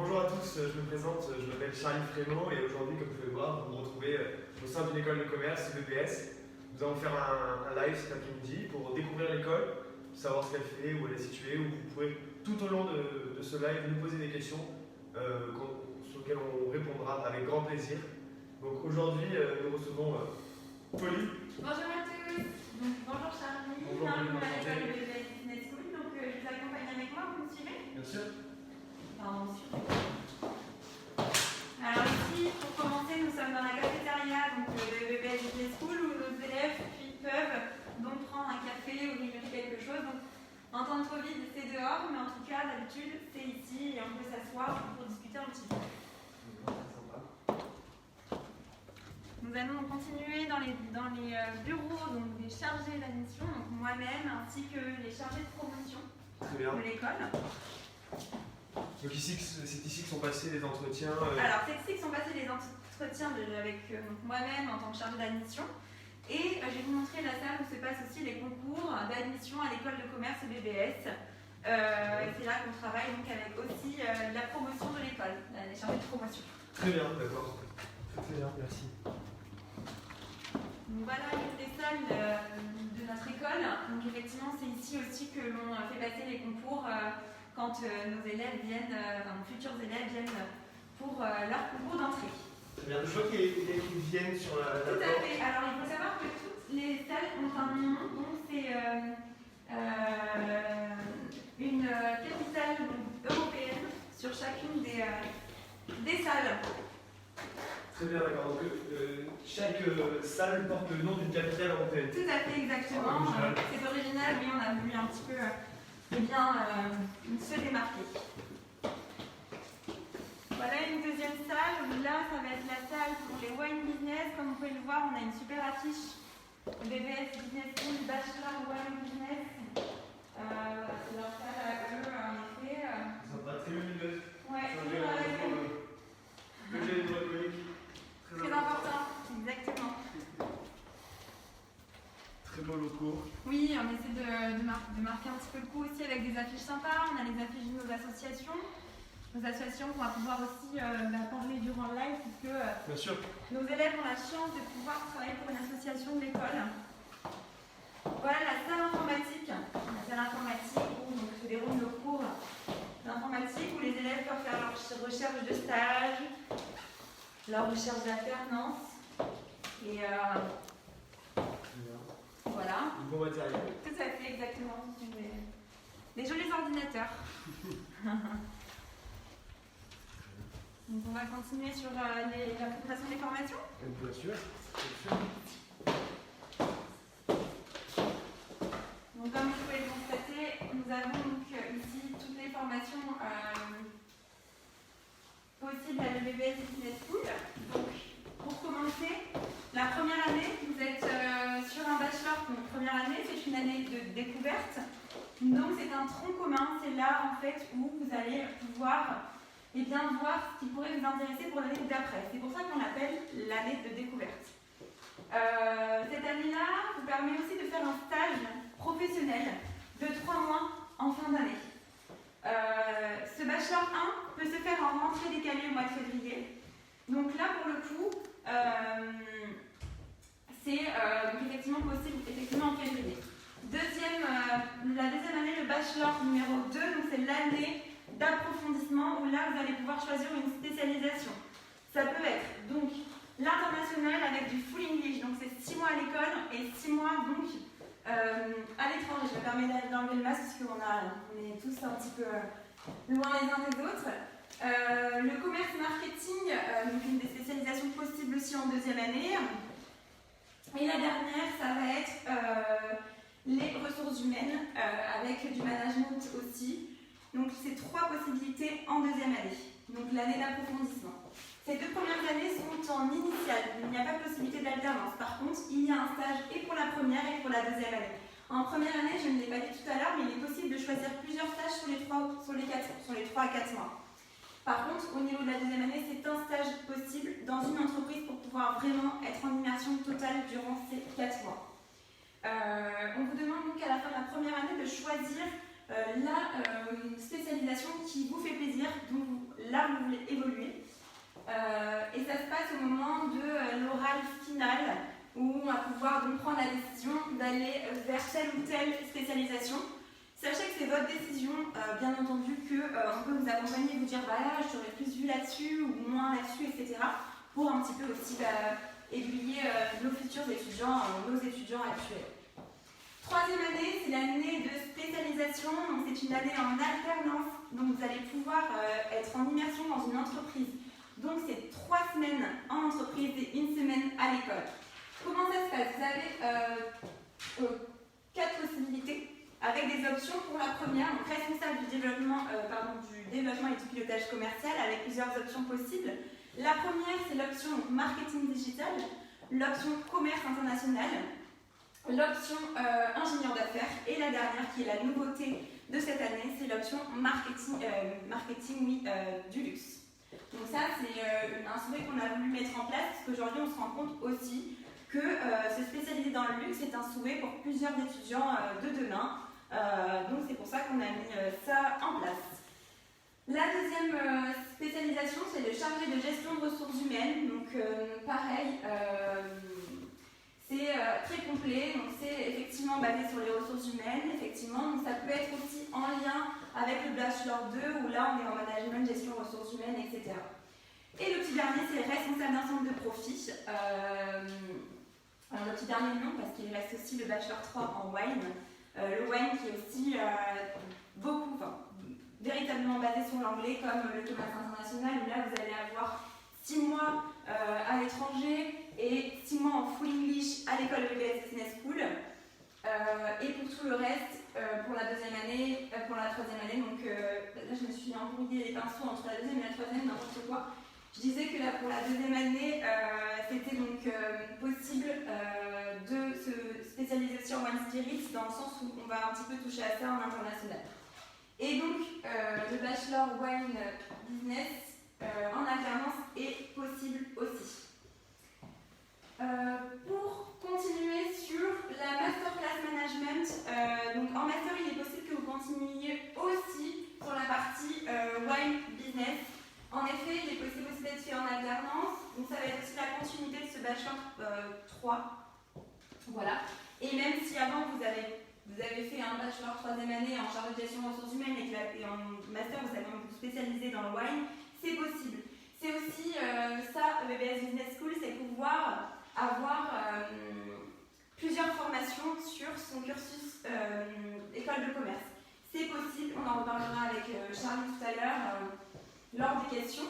Bonjour à tous, je me présente, je m'appelle Charlie Frémaux et aujourd'hui, comme vous pouvez le voir, vous me retrouvez au sein d'une école de commerce, BBS. Nous allons faire un live cet après-midi pour découvrir l'école, savoir ce qu'elle fait, où elle est située, où vous pouvez tout au long de ce live nous poser des questions sur lesquelles on répondra avec grand plaisir. Donc aujourd'hui, nous recevons Pauline. Bonjour à tous. Donc, bonjour Charlie, Bonjour, bienvenue à enchanté. l'école BBS Business School. Donc je vous accompagne avec moi, vous me suivez? Bien sûr. Pardon, alors ici, pour commencer, nous sommes dans la cafétéria de BBS Business School où nos élèves peuvent donc prendre un café ou grignoter quelque chose. Donc, en temps de Covid, c'est dehors, mais en tout cas, d'habitude, c'est ici et on peut s'asseoir pour discuter un petit peu. Nous allons continuer dans les bureaux donc des chargés d'admission, donc moi-même, ainsi que les chargés de promotion Très bien. de l'école. Donc ici, c'est ici que sont passés les entretiens. Alors, c'est ici que sont passés les entretiens avec moi-même en tant que chargée d'admission. Et je vais vous montrer la salle où se passent aussi les concours d'admission à l'école de commerce BBS. C'est là qu'on travaille donc avec aussi la promotion de l'école, les chargés de promotion. Très bien, d'accord. Très bien, merci. Donc voilà une des salles de notre école. Donc effectivement, c'est ici aussi que l'on fait passer les concours quand nos élèves viennent, nos futurs élèves viennent pour leur concours d'entrée. Très bien. Je vois qu'il y a qui viennent sur la Tout à porte. fait. Alors il faut savoir que toutes les salles ont un nom. Donc c'est une capitale européenne sur chacune des salles. Très bien, d'accord. Donc chaque salle porte le nom d'une capitale européenne. Tout à fait, exactement. Original. C'est original, oui, on a voulu un petit peu se démarquer. Voilà une deuxième salle. Là, ça va être la salle pour les wine business. Comme vous pouvez le voir, on a une super affiche BBS Business School Bachelor Wine Business. C'est leur salle à eux, en effet. Sympa, très lumineuse. Ouais, Changer le budget hydroalcoolique. très important, exactement. Très beaux locaux. Oui, on essaie de marquer un petit peu le coup aussi avec des affiches sympas. On a les affiches de nos associations. Nos associations qu'on va pouvoir aussi parler durant le live puisque Bien sûr. nos élèves ont la chance de pouvoir travailler pour une association de l'école. Voilà la salle informatique. La salle informatique où donc, se déroulent nos cours d'informatique où les élèves peuvent faire leur recherche de stage, leur recherche d'alternance. Et voilà. Du bon matériel. Tout à fait, exactement. Ce sont des jolis ordinateurs. Donc on va continuer sur la présentation des formations. Bien sûr. Donc comme vous pouvez le constater, nous avons donc ici toutes les formations possibles à l'EBBS Business School. Donc pour commencer, la première année, vous êtes sur un bachelor. Donc première année, c'est une année de découverte. Donc c'est un tronc commun, c'est là en fait où vous allez pouvoir voir ce qui pourrait vous intéresser pour l'année d'après. C'est pour ça qu'on l'appelle l'année de découverte. Cette année-là vous permet aussi de faire un stage professionnel de 3 mois en fin d'année. Ce bachelor 1 peut se faire en rentrée décalée au mois de février. Donc là pour le coup, c'est effectivement possible en février. La deuxième année, le bachelor numéro 2, donc c'est l'année d'approfondissement où là vous allez pouvoir choisir une spécialisation. Ça peut être donc l'international avec du full English, donc c'est 6 mois à l'école et 6 mois donc à l'étranger. Je me permets d'enlever le masque parce qu'on est tous un petit peu loin les uns des autres. Le commerce marketing, donc une des spécialisations possibles aussi en deuxième année. Et la dernière, ça va être les ressources humaines avec du management aussi. Donc c'est 3 possibilités en deuxième année, donc l'année d'approfondissement. Ces 2 premières années sont en initiale, il n'y a pas de possibilité d'alternance. Par contre, il y a un stage et pour la première et pour la deuxième année. En première année, je ne l'ai pas dit tout à l'heure, mais il est possible de choisir plusieurs stages sur les 3 à 4 mois. Par contre, au niveau de la deuxième année, c'est un stage possible dans une entreprise pour pouvoir vraiment être en immersion totale durant ces 4 mois. On vous demande donc à la fin de la première année de choisir la spécialisation qui vous fait plaisir. Donc là où vous voulez évoluer. Et ça se passe au moment de l'oral final, où on va pouvoir donc prendre la décision d'aller vers telle ou telle spécialisation. Sachez que c'est votre décision, bien entendu, qu'on peut vous accompagner et vous dire bah là, j'aurais plus vu là-dessus ou moins là-dessus, etc. pour un petit peu aussi aiguiller nos futurs étudiants, nos étudiants actuels. Troisième année, c'est l'année de spécialisation, donc c'est une année en alternance, donc vous allez pouvoir être en immersion dans une entreprise. Donc c'est 3 semaines en entreprise et 1 semaine à l'école. Comment ça se passe? Vous avez 4 possibilités avec des options pour la première, donc responsable du développement et du pilotage commercial avec plusieurs options possibles. La première, c'est l'option marketing digital, l'option commerce international, l'option ingénieur d'affaires et la dernière, qui est la nouveauté de cette année, c'est l'option marketing du luxe. Donc ça, c'est un souhait qu'on a voulu mettre en place parce qu'aujourd'hui, on se rend compte aussi que se spécialiser dans le luxe est un souhait pour plusieurs étudiants de demain. Donc c'est pour ça qu'on a mis ça en place. La deuxième spécialisation, c'est le chargé de gestion de ressources humaines. Donc pareil, c'est très complet, donc c'est effectivement basé sur les ressources humaines, effectivement, donc ça peut être aussi en lien avec le Bachelor 2, où là on est en management, gestion ressources humaines, etc. Et le petit dernier, c'est responsable d'un centre de profit. Alors le petit dernier non, parce qu'il reste aussi le Bachelor 3 en wine. Le wine qui est aussi véritablement basé sur l'anglais, comme le commerce international, où là vous allez avoir 6 mois à l'étranger et 6 mois en full English à l'école EBS Business School. Et pour tout le reste, pour la deuxième année, pour la troisième année, donc là je me suis embrouillée les pinceaux entre la deuxième et la troisième, n'importe quoi. Je disais que là pour la deuxième année, c'était donc possible de se spécialiser aussi en Wine Spirits, dans le sens où on va un petit peu toucher à ça en international. Et donc le Bachelor Wine Business en alternance est possible aussi. Pour continuer sur la Masterclass Management, donc en Master, il est possible que vous continuiez aussi sur la partie Wine Business. En effet, il est possible aussi d'être fait en alternance, donc ça va être aussi la continuité de ce Bachelor 3. Voilà. Et même si avant vous avez fait un Bachelor 3e année en charge de gestion ressources humaines et en Master vous avez vous spécialisé dans le wine, c'est possible. C'est aussi ça, le BBS Business School, c'est pouvoir avoir plusieurs formations sur son cursus école de commerce. C'est possible, on en reparlera avec Charlie tout à l'heure lors des questions.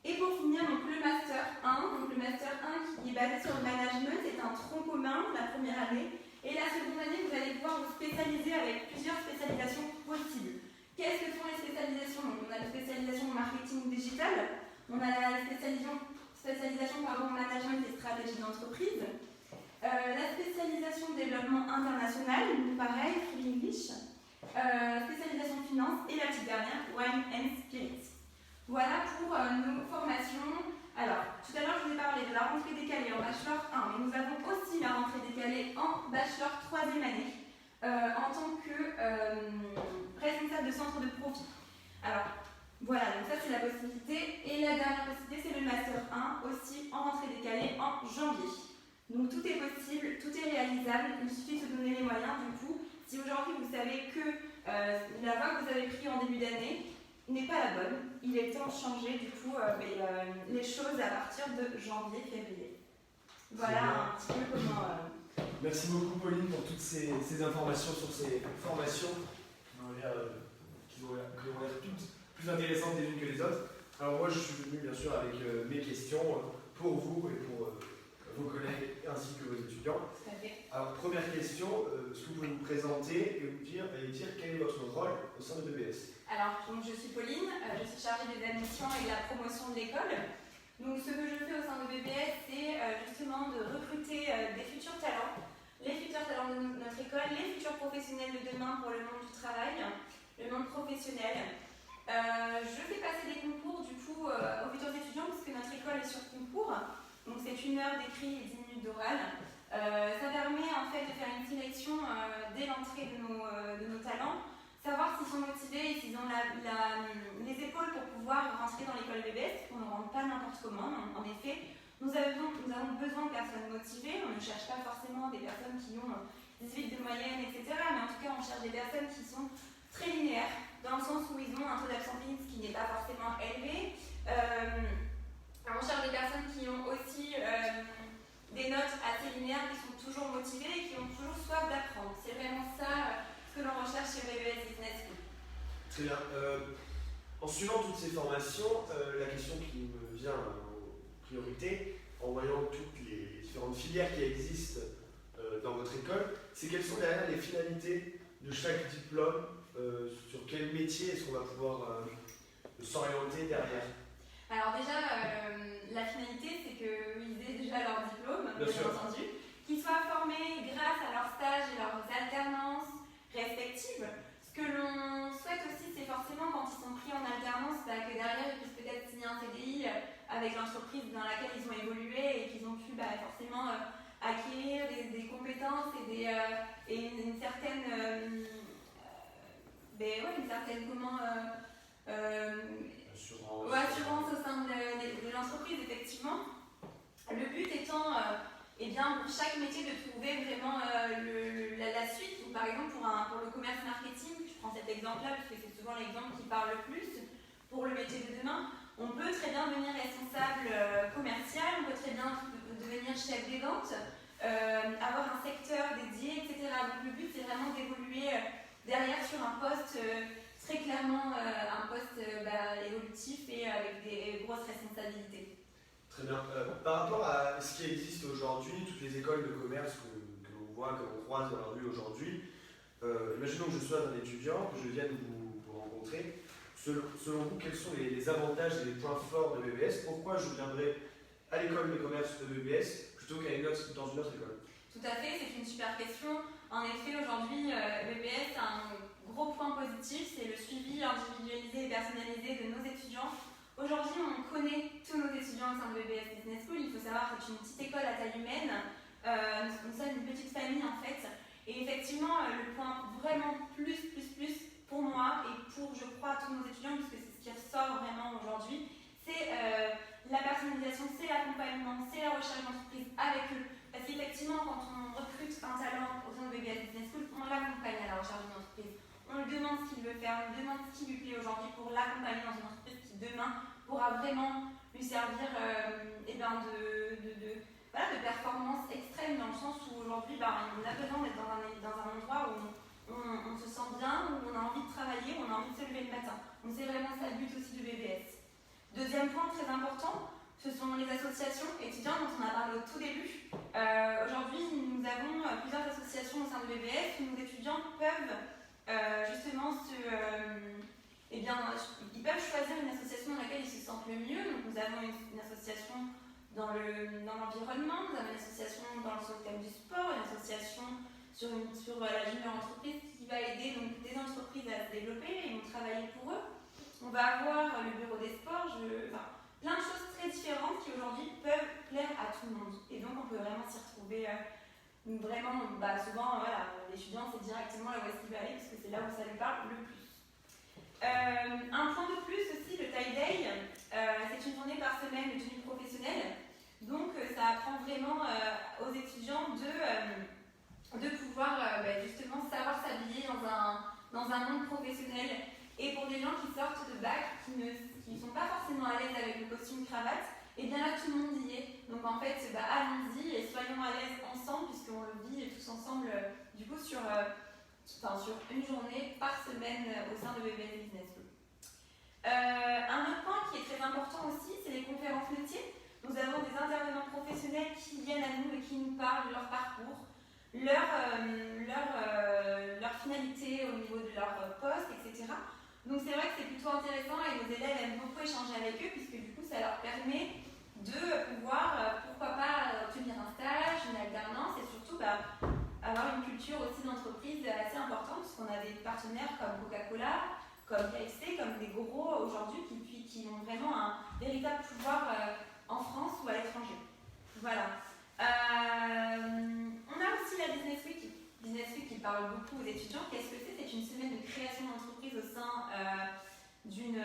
Et pour finir, donc le Master 1, donc le Master 1 qui est basé sur le management, c'est un tronc commun la première année. Et la seconde année, vous allez pouvoir vous spécialiser avec plusieurs spécialisations possibles. Qu'est-ce que sont les spécialisations? Donc, on a la spécialisation marketing digital, on a la spécialisation management et stratégie d'entreprise, la spécialisation développement international, pareil, full English, spécialisation finance et la petite dernière, wine and spirits. Voilà pour nos formations. Alors, tout à l'heure, je vous ai parlé de la rentrée décalée en Bachelor 1, mais nous avons aussi la rentrée décalée en Bachelor 3e année, en tant que responsable de centre de profit. Alors, voilà, donc ça c'est la possibilité. Et la dernière possibilité, c'est le Master 1, aussi en rentrée décalée en janvier. Donc tout est possible, tout est réalisable, il suffit de se donner les moyens. Du coup, si aujourd'hui vous savez que la voie que vous avez prise en début d'année n'est pas la bonne, il est temps de changer du coup les choses à partir de janvier, février. Voilà un petit peu comment... Merci beaucoup Pauline pour toutes ces informations sur ces formations qui ont l'air toutes plus intéressantes les unes que les autres. Alors moi je suis venu bien sûr avec mes questions pour vous et pour vos collègues ainsi que vos étudiants. Alors première question, est-ce que vous pouvez vous présenter et vous dire quel est votre rôle au sein de BBS? Alors donc, je suis Pauline, je suis chargée des admissions et de la promotion de l'école. Donc ce que je fais au sein de BBS, c'est justement de recruter des futurs talents, les futurs talents de notre école, les futurs professionnels de demain pour le monde du travail, le monde professionnel. Je fais passer des concours du coup aux futurs étudiants parce que notre école est sur concours. Donc c'est 1 heure d'écrit et 10 minutes d'oral. Ça permet en fait de faire une sélection dès l'entrée de nos talents, savoir s'ils sont motivés et s'ils ont les épaules pour pouvoir rentrer dans l'école BBS, qu'on ne rentre pas n'importe comment. En effet, nous avons besoin de personnes motivées. On ne cherche pas forcément des personnes qui ont 18 de moyenne, etc. Mais en tout cas, on cherche des personnes qui sont très linéaires, dans le sens où ils ont un taux d'absentéisme qui n'est pas forcément élevé. On cherche des personnes qui ont aussi des notes assez linéaires, qui sont toujours motivées et qui ont toujours soif d'apprendre. C'est vraiment ça ce que l'on recherche chez BBS Business School. Très bien. En suivant toutes ces formations, la question qui me vient en priorité, en voyant toutes les différentes filières qui existent dans votre école, c'est quelles sont derrière les finalités de chaque diplôme, sur quel métier est-ce qu'on va pouvoir s'orienter derrière? Alors déjà, la finalité, c'est qu'ils aient déjà leur diplôme, bien entendu, qu'ils soient formés grâce à leurs stages et leurs alternances respectives. Ce que l'on souhaite aussi, c'est forcément quand ils sont pris en alternance, que derrière ils puissent peut-être signer un CDI avec l'entreprise dans laquelle ils ont évolué et qu'ils ont pu forcément acquérir des compétences et une certaine assurance au sein de l'entreprise, effectivement. Le but étant, pour chaque métier de trouver vraiment la suite. Donc, par exemple, pour le commerce marketing, je prends cet exemple-là parce que c'est souvent l'exemple qui parle le plus. Pour le métier de demain, on peut très bien devenir responsable commercial, on peut très bien devenir chef des ventes, avoir un secteur dédié, etc. Donc le but, c'est vraiment d'évoluer derrière sur un poste très clairement un poste évolutif et avec des grosses responsabilités. Très bien. Par rapport à ce qui existe aujourd'hui, toutes les écoles de commerce que l'on voit, que l'on croise dans la rue aujourd'hui, imaginons que je sois un étudiant, que je vienne vous rencontrer. Selon vous, quels sont les avantages et les points forts de BBS? Pourquoi je viendrais à l'école de commerce de BBS plutôt dans une autre école? Tout à fait, c'est une super question. En effet, aujourd'hui, BBS a un gros point positif, c'est le suivi individualisé et personnalisé de nos étudiants. Aujourd'hui, on connaît tous nos étudiants au sein de BBS Business School. Il faut savoir que c'est une petite école à taille humaine. Nous sommes une petite famille en fait. Et effectivement, le point vraiment plus pour moi et pour, je crois, tous nos étudiants, puisque c'est ce qui ressort vraiment aujourd'hui, c'est la personnalisation, c'est l'accompagnement, c'est la recherche d'entreprise avec eux. Parce qu'effectivement, quand on recrute un talent au sein de BBS Business School, on l'accompagne à la recherche d'une entreprise. On lui demande ce qu'il veut faire, on lui demande ce qui lui plaît aujourd'hui pour l'accompagner dans une entreprise qui demain pourra vraiment lui servir de performance extrême, dans le sens où aujourd'hui on a besoin d'être dans un endroit où on se sent bien, où on a envie de travailler, où on a envie de se lever le matin. Donc c'est vraiment ça le but aussi du BBS. Deuxième point très important, ce sont les associations étudiantes dont on a parlé au tout début. Aujourd'hui, nous avons plusieurs associations au sein de BBS où nos étudiants peuvent ils peuvent choisir une association dans laquelle ils se sentent le mieux. Donc nous avons une association dans l'environnement, nous avons une association dans le thème du sport, une association sur la junior entreprise qui va aider donc, des entreprises à se développer et vont travailler pour eux. On va avoir le bureau des sports, plein de choses très différentes qui aujourd'hui peuvent plaire à tout le monde. Et donc on peut vraiment s'y retrouver souvent, l'étudiant c'est directement là où est-ce qu'il va aller parce que c'est là où ça lui parle le plus. Un point de plus aussi, le tie day, c'est une journée par semaine de tenue professionnelle. Donc ça apprend vraiment aux étudiants de pouvoir justement savoir s'habiller dans un monde professionnel. Et pour des gens qui sortent de bac, qui ne sont pas forcément à l'aise avec le costume cravate, et bien là tout le monde y est. Donc en fait, allons-y et soyons à l'aise ensemble puisqu'on le vit tous ensemble du coup sur une journée par semaine au sein de BBS Business School. Un autre point qui est très important aussi, c'est les conférences métiers. Nous avons des intervenants professionnels qui viennent à nous et qui nous parlent de leur parcours, leur finalité au niveau de leur poste, etc. Donc c'est vrai que c'est plutôt intéressant et nos élèves aiment beaucoup échanger avec eux puisque du coup ça leur permet de pouvoir, pourquoi pas, obtenir un stage, une alternance et surtout avoir une culture aussi d'entreprise assez importante puisqu'on a des partenaires comme Coca-Cola, comme KFC, comme des gros aujourd'hui qui ont vraiment un véritable pouvoir en France ou à l'étranger. Voilà. On a aussi la Business Week. Business Week qui parle beaucoup aux étudiants. Qu'est-ce que c'est? C'est une semaine de création d'entreprise au sein d'une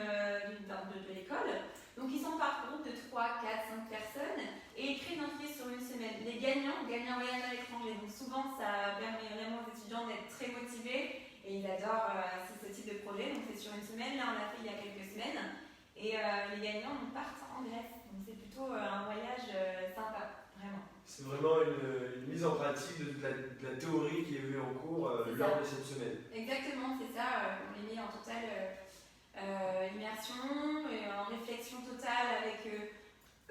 Donc ils sont par groupe de 3, 4, 5 personnes et ils créent une entreprise sur une semaine. Les gagnants gagnent un voyage à l'étranger. Donc souvent ça permet vraiment aux étudiants d'être très motivés et ils adorent ce type de projet. Donc c'est sur une semaine, là on l'a fait il y a quelques semaines. Et les gagnants partent en Grèce. Donc c'est plutôt un voyage sympa, vraiment. C'est vraiment une mise en pratique de la théorie qui est venue en cours lors de cette semaine. Exactement, c'est ça. On les met en totale immersion, et en réflexion totale avec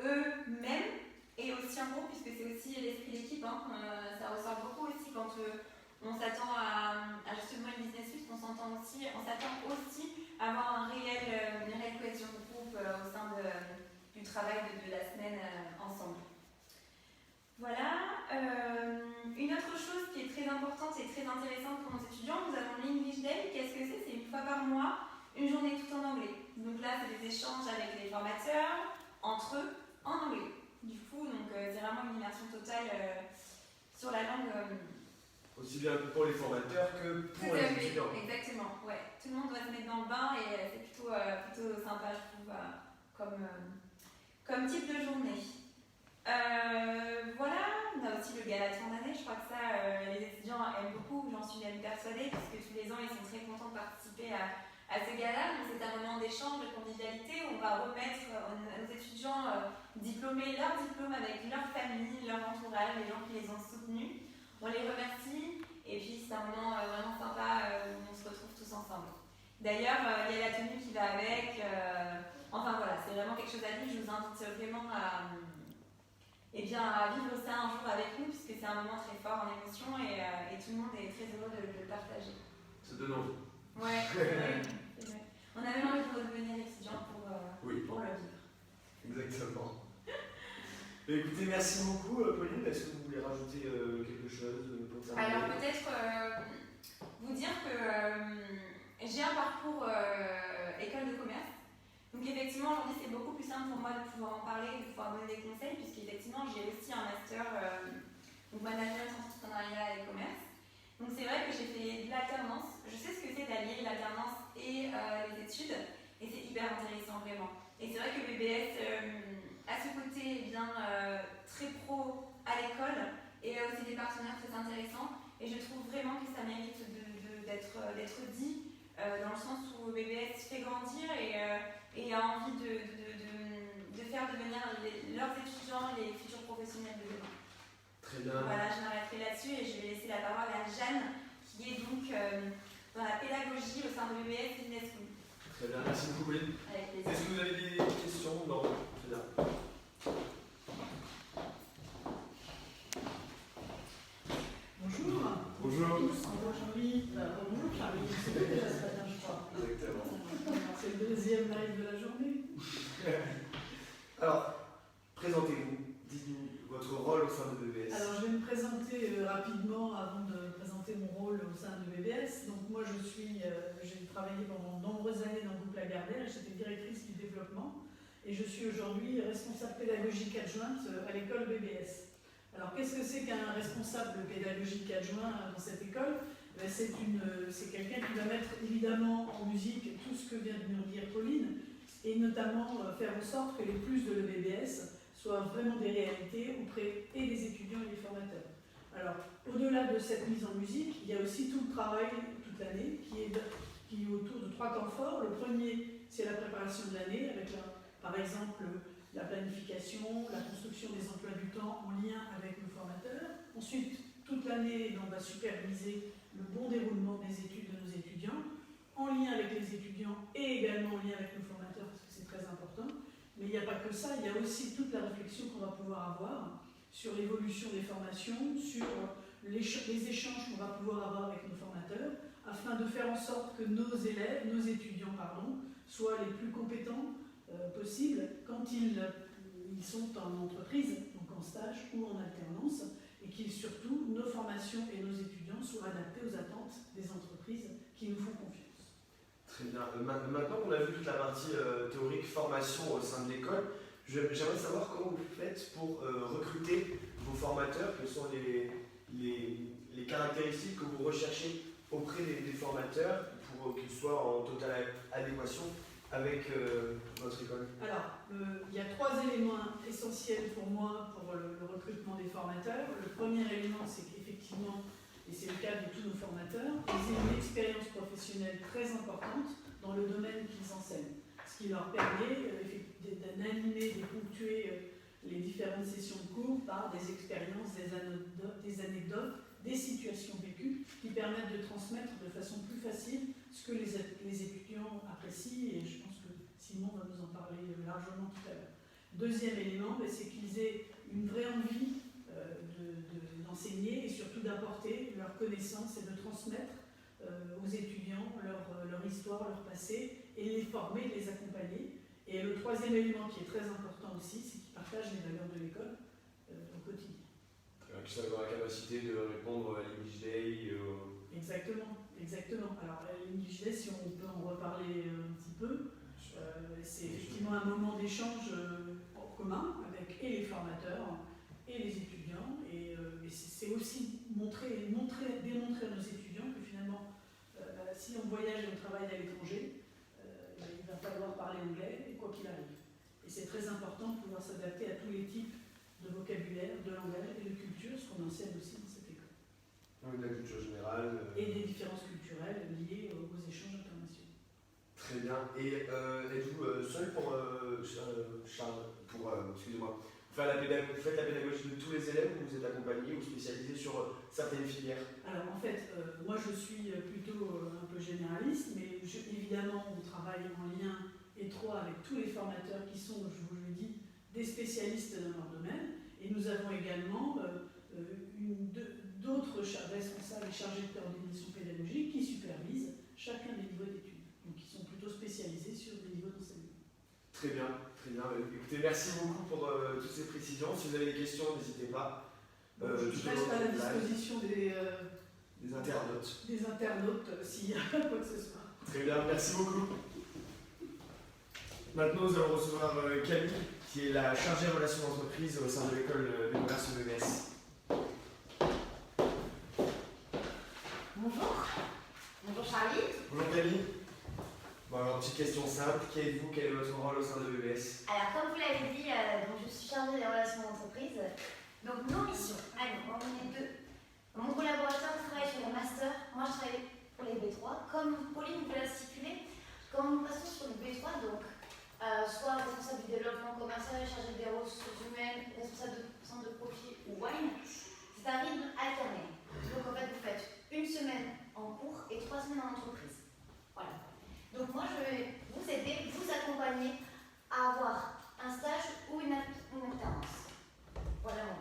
eux-mêmes et aussi en groupe, puisque c'est aussi l'esprit d'équipe. Hein. Ça ressort beaucoup aussi quand on s'attend à justement une business suite, on s'attend aussi à avoir une réelle cohésion de groupe au sein du travail de la semaine ensemble. Voilà. Une autre chose qui est très importante et très intéressante pour nos étudiants, nous avons l'English Day. Qu'est-ce que c'est? C'est une fois par mois, une journée tout en anglais. Donc là, c'est des échanges avec les formateurs, entre eux, en anglais. Du coup, donc c'est vraiment une immersion totale sur la langue. Aussi bien pour les formateurs que pour les étudiants. Exactement, ouais. Tout le monde doit se mettre dans le bain et c'est plutôt sympa, je trouve, comme type de journée. Voilà, on a aussi le gala de fin d'année. Je crois que ça, les étudiants aiment beaucoup, j'en suis même persuadée, puisque tous les ans, ils sont très contents de participer à ce gala. Donc c'est un moment d'échange, de convivialité où on va remettre à nos étudiants diplômés leur diplôme avec leur famille, leur entourage, les gens qui les ont soutenus. On les remercie et puis c'est un moment vraiment sympa où on se retrouve tous ensemble. D'ailleurs, il y a la tenue qui va avec. Enfin voilà, c'est vraiment quelque chose à vivre. Je vous invite vraiment à vivre ça un jour avec nous puisque c'est un moment très fort en émotion et tout le monde est très heureux de le partager. Ça donne envie. Ouais, c'est vrai. On a même envie de redevenir étudiant pour le vivre. Exactement. Écoutez, merci beaucoup Pauline. Est-ce que vous voulez rajouter quelque chose pour terminer? Alors peut-être vous dire que j'ai un parcours école de commerce. Donc effectivement aujourd'hui c'est beaucoup plus simple pour moi de pouvoir en parler, de pouvoir donner des conseils puisqu'effectivement j'ai aussi un master donc management, entrepreneuriat et commerce. Donc c'est vrai que j'ai fait de l'alternance. Je sais ce que c'est d'allier l'alternance et les études et c'est hyper intéressant vraiment. Et c'est vrai que BBS a ce côté très pro à l'école et aussi des partenaires très intéressants et je trouve vraiment que ça mérite d'être dit dans le sens où BBS fait grandir et a envie de faire devenir leurs étudiants les futurs professionnels de demain. Très bien. Voilà, je m'arrêterai là-dessus et je vais laisser la parole à Jeanne qui est donc dans la pédagogie au sein de BBS Business School. Très bien, merci beaucoup Pauline. Avec plaisir. Est-ce que vous avez des questions? Non, très bien. Bonjour. Bonjour. Bonjour Charlie. Bonjour Charlie. C'est vrai déjà ce matin, je crois. Exactement. C'est le deuxième live de la journée. Alors, présentez-vous. Dites-nous votre rôle au sein de BBS. Alors, je vais me présenter rapidement avant de présenter mon rôle au sein de BBS. Donc, moi, j'ai travaillé pendant de nombreuses années dans le groupe Lagardère et j'étais directrice du développement. Et je suis aujourd'hui responsable pédagogique adjointe à l'école BBS. Alors, qu'est-ce que c'est qu'un responsable pédagogique adjoint dans cette école? C'est quelqu'un qui va mettre évidemment en musique tout ce que vient de nous dire Pauline et notamment faire en sorte que les plus de l'EBBS soient vraiment des réalités auprès et des étudiants et des formateurs. Alors, au-delà de cette mise en musique, il y a aussi tout le travail toute l'année qui est autour de 3 temps forts. Le premier, c'est la préparation de l'année avec par exemple la planification, la construction des emplois du temps en lien avec nos formateurs. Ensuite, toute l'année, on va superviser le bon déroulement des études de nos étudiants, en lien avec les étudiants et également en lien avec nos formateurs, parce que c'est très important. Mais il n'y a pas que ça, il y a aussi toute la réflexion qu'on va pouvoir avoir sur l'évolution des formations, sur les échanges qu'on va pouvoir avoir avec nos formateurs, afin de faire en sorte que nos élèves, nos étudiants, soient les plus compétents possibles quand ils sont en entreprise, donc en stage ou en alternance, et que surtout nos formations et nos étudiants soient adaptés aux attentes des entreprises qui nous font confiance. Très bien. Maintenant qu'on a vu toute la partie théorique formation au sein de l'école, j'aimerais savoir comment vous faites pour recruter vos formateurs, quelles sont les caractéristiques que vous recherchez auprès des formateurs pour qu'ils soient en totale adéquation avec votre école? Alors, il y a 3 éléments essentiels pour moi pour le recrutement des formateurs. Le premier élément, c'est qu'effectivement, et c'est le cas de tous nos formateurs, ils aient une expérience professionnelle très importante dans le domaine qu'ils enseignent. Ce qui leur permet d'animer, de ponctuer les différentes sessions de cours par des expériences, des anecdotes, des situations vécues qui permettent de transmettre de façon plus facile ce que les étudiants apprécient, et je pense que Simon va nous en parler largement tout à l'heure. Deuxième élément, c'est qu'ils aient une vraie envie d'enseigner et surtout d'apporter leurs connaissances et de transmettre aux étudiants leur histoire, leur passé, et les former, les accompagner. Et le troisième élément qui est très important aussi, c'est qu'ils partagent les valeurs de l'école au quotidien. Qu'ils soient dans la capacité de répondre à l'English Day. Exactement, exactement. Alors l'English Day, si on peut en reparler un petit peu, c'est effectivement un moment d'échange en commun avec et les formateurs et les étudiants. Et c'est aussi démontrer à nos étudiants que finalement, si on voyage et on travaille à l'étranger, il va falloir parler anglais, quoi qu'il arrive. Et c'est très important de pouvoir s'adapter à tous les types de vocabulaire, de langage et de culture, ce qu'on enseigne aussi dans cette école. Oui, de la culture générale. Et des différences culturelles liées aux échanges internationaux. Très bien. Et êtes-vous seul pour excusez-moi, faire vous faites la pédagogie de tous les élèves, ou vous êtes accompagné ou spécialisé sur certaines filières? Alors en fait, moi je suis plutôt un peu généraliste, mais évidemment on travaille en lien étroit avec tous les formateurs qui sont, je vous le dis, des spécialistes dans leur domaine. Et nous avons également d'autres responsables et chargés de coordination pédagogique qui supervisent chacun des niveaux d'études, donc qui sont plutôt spécialisés sur des niveaux d'enseignement. Très bien, très bien. Écoutez, merci beaucoup pour toutes ces précisions. Si vous avez des questions, n'hésitez pas. Je reste à la disposition des internautes. Des internautes, s'il y a quoi que ce soit. Très bien, merci beaucoup. Maintenant, nous allons recevoir Camille, qui est la chargée de relations d'entreprise au sein de l'école de commerce EBS. Bonjour. Bonjour Charlie. Bonjour Camille. Bon, alors, petite question simple. Qui êtes-vous? Quel est votre rôle au sein de EBS? Alors, comme vous l'avez dit, donc je suis chargée des relations d'entreprise. Donc, nos missions. Alors, on est deux. Mon collaborateur travaille sur le master. Moi, je travaille pour les B3. Comme Pauline vous l'a stipulé, quand nous passons sur le B3, donc, soit responsable du développement commercial, chargé des ressources humaines, responsable de centre de profit ou wine, c'est un rythme alterné. Donc, en fait, vous faites une semaine en cours et 3 semaines en entreprise. Voilà. Donc moi, je vais vous aider, vous accompagner à avoir un stage ou une alternance. Voilà.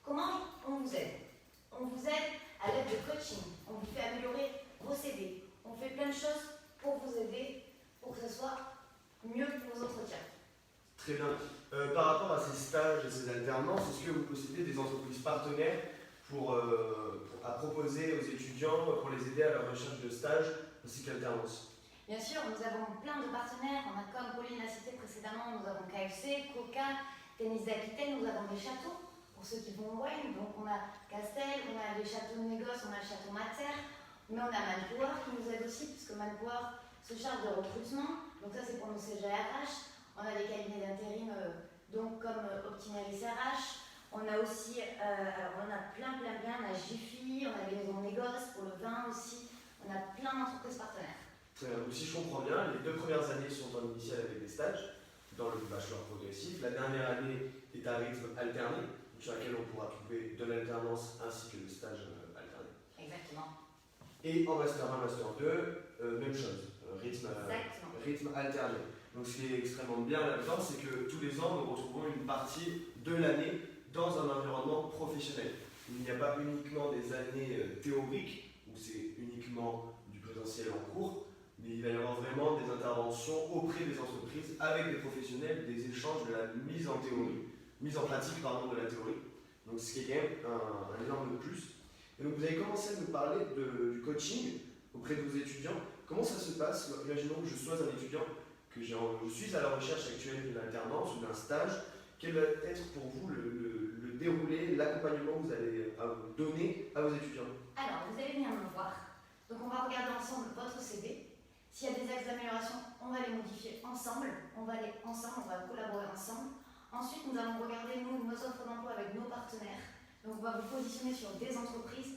Comment on vous aide? On vous aide à l'aide de coaching. On vous fait améliorer vos CV. On fait plein de choses pour vous aider, pour que ce soit mieux pour vos entretiens. Très bien. Par rapport à ces stages et ces alternances, est-ce que vous possédez des entreprises partenaires à proposer aux étudiants pour les aider à leur recherche de stage ainsi qu'alternance? Bien sûr, nous avons plein de partenaires. On a, comme Pauline l'a cité précédemment, nous avons KFC, Coca, Tennis d'Aquitaine, nous avons des châteaux pour ceux qui vont au wine. Donc on a Castel, on a les châteaux de négoce, on a le château Mater, mais on a Manpower qui nous aide aussi, puisque Manpower se charge de recrutement. Donc ça c'est pour nos CGRH. On a des cabinets d'intérim donc comme Optimalis RH. On a aussi, alors on a plein, on a Jiffy, on a les maisons de négoce pour le vin aussi. On a plein d'entreprises partenaires. Très bien. Donc, si je comprends bien, les 2 premières années sont en initiale avec des stages dans le bachelor progressif. La dernière année est à rythme alterné, sur laquelle on pourra trouver de l'alternance ainsi que de stages alternés. Exactement. Et en master 1, master 2, même chose, rythme alterné. Donc ce qui est extrêmement bien là-dedans, c'est que tous les ans, nous retrouvons une partie de l'année dans un environnement professionnel. Il n'y a pas uniquement des années théoriques, où c'est uniquement du présentiel en cours, mais il va y avoir vraiment des interventions auprès des entreprises avec des professionnels, des échanges de la mise en pratique de la théorie. Donc ce qui est quand même un énorme plus. Et donc vous avez commencé à nous parler du coaching auprès de vos étudiants. Comment ça se passe? Imaginons que je sois un étudiant, que je suis à la recherche actuelle d'une alternance ou d'un stage. Quel va être pour vous le déroulé, l'accompagnement que vous allez donner à vos étudiants? Alors, vous allez venir me voir. Donc, on va regarder ensemble votre CV. S'il y a des axes d'amélioration, on va les modifier ensemble, on va collaborer ensemble. Ensuite, nous allons regarder nos offres d'emploi avec nos partenaires. Donc, on va vous positionner sur des entreprises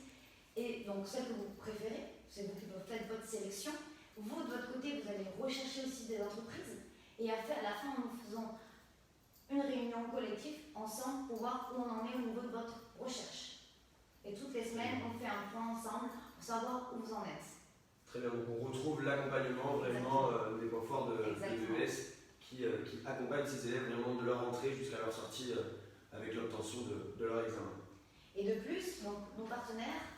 et donc celles que vous préférez, c'est vous qui faites votre sélection. Vous, de votre côté, vous allez rechercher aussi des entreprises et à la fin, nous faisons une réunion collective ensemble pour voir où on en est au niveau de votre recherche. Et toutes les semaines, on fait un point ensemble pour savoir où vous en êtes. Très bien, donc on retrouve l'accompagnement vraiment des points forts de BES qui accompagne ces élèves vraiment de leur entrée jusqu'à leur sortie avec l'obtention de leur examen. Et de plus, donc, nos partenaires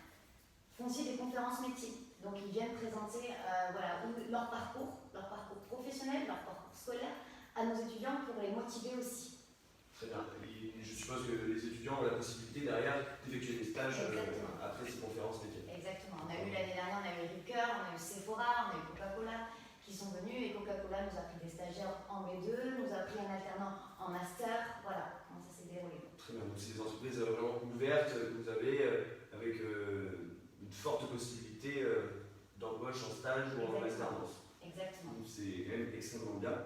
font aussi des conférences métiers. Donc ils viennent présenter leur parcours professionnel, leur parcours scolaire à nos étudiants pour les motiver aussi. Très bien. Et je suppose que les étudiants ont la possibilité derrière d'effectuer des stages après ces conférences métiers. Exactement. On a eu l'année dernière, on a eu Ricœur, on a eu Sephora, on a eu Coca-Cola qui sont venus et Coca-Cola nous a pris des stagiaires en B2, nous a pris un alternant en master. Voilà comment ça s'est déroulé. Très bien. Donc c'est des entreprises vraiment ouvertes que vous avez avec une forte possibilité d'embauche en stage ou en alternance. Exactement. Donc c'est quand même extrêmement bien.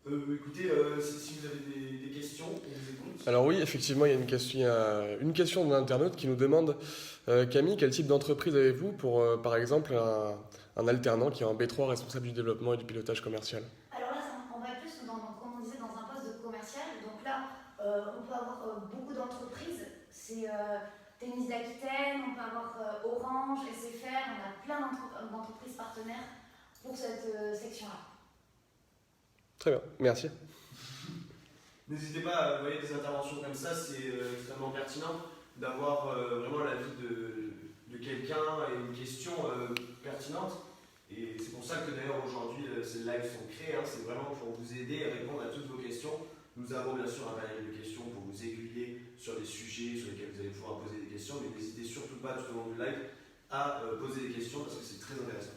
Écoutez, si vous avez des questions, on vous écoute. Alors oui, effectivement, il y a une question d'un internaute qui nous demande Camille, quel type d'entreprise avez-vous pour, par exemple, un alternant qui est en B3 responsable du développement et du pilotage commercial? Alors là, on va plus, comme on disait, dans un poste de commercial. Donc là, on peut avoir beaucoup d'entreprises. C'est Tennis d'Aquitaine, on peut avoir Orange, SFR, on a plein d'entreprises partenaires pour cette section-là. Très bien, merci. N'hésitez pas à envoyer des interventions comme ça, c'est extrêmement pertinent d'avoir vraiment l'avis de quelqu'un et une question pertinente. Et c'est pour ça que d'ailleurs aujourd'hui ces lives sont créés, c'est vraiment pour vous aider à répondre à toutes vos questions. Nous avons bien sûr un panel de questions pour vous aiguiller sur des sujets sur lesquels vous allez pouvoir poser des questions, mais n'hésitez surtout pas tout au long du live à poser des questions parce que c'est très intéressant.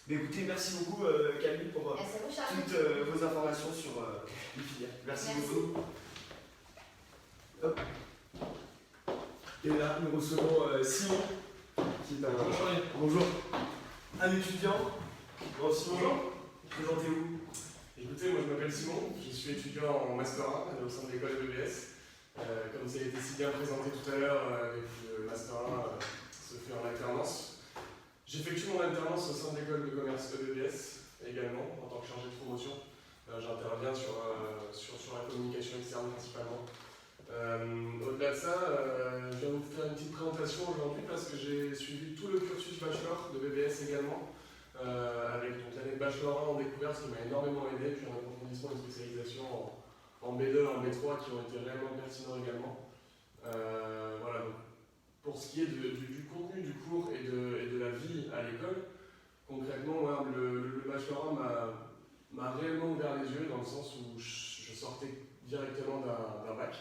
Mais écoutez, merci beaucoup Camille pour toutes vos informations sur les filières. Merci beaucoup. Hop. Et là, nous recevons Simon, qui est bonjour. Un étudiant. Bon, Simon, présentez-vous. Écoutez, moi je m'appelle Simon, je suis étudiant en Master 1 au sein de l'école BBS. Comme ça a été si bien présenté tout à l'heure, avec le Master 1 se fait en alternance. J'effectue mon alternance au sein de l'école de commerce BBS également, en tant que chargé de promotion. J'interviens sur la communication externe principalement. Au-delà de ça, je viens vous faire une petite présentation aujourd'hui parce que j'ai suivi tout le cursus bachelor de BBS également, avec l'année de bachelor 1 en découverte qui m'a énormément aidé, puis en approfondissement et spécialisation en B2, en B3 qui ont été réellement pertinents également. Voilà, donc, pour ce qui est du contenu du cours et de la vie à l'école, concrètement, le bachelor 1 m'a réellement ouvert les yeux dans le sens où je sortais directement d'un bac.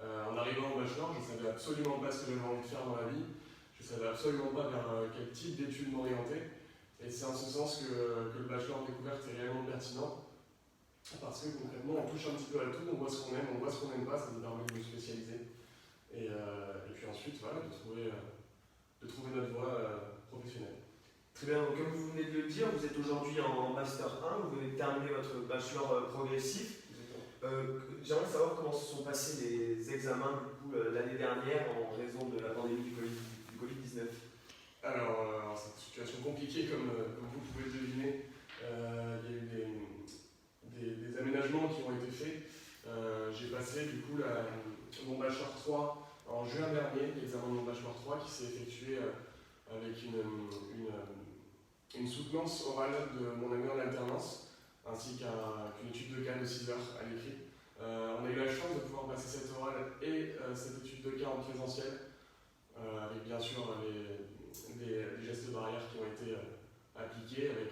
En arrivant au bachelor, je ne savais absolument pas ce que j'avais envie de faire dans la vie, je ne savais absolument pas vers quel type d'études m'orienter. Et c'est en ce sens que le bachelor découverte est réellement pertinent, parce que concrètement on touche un petit peu à tout, on voit ce qu'on aime, on voit ce qu'on n'aime pas, ça nous permet de nous spécialiser. Et puis ensuite, voilà, de trouver notre voie professionnelle. Très bien, donc comme vous venez de le dire, vous êtes aujourd'hui en Master 1, vous venez de terminer votre bachelor progressif. J'aimerais savoir comment se sont passés les examens du coup, l'année dernière en raison de la pandémie du Covid-19. Alors, c'est une situation compliquée comme vous pouvez le deviner. Il y a eu des aménagements qui ont été faits. J'ai passé du coup mon bachelor 3 en juin dernier, l'examen de mon bachelor 3 qui s'est effectué avec une soutenance orale de mon année en alternance ainsi qu'une étude de cas de 6 heures à l'écrit. On a eu la chance de pouvoir passer cette orale et cette étude de cas en présentiel avec bien sûr les gestes barrières qui ont été appliqués avec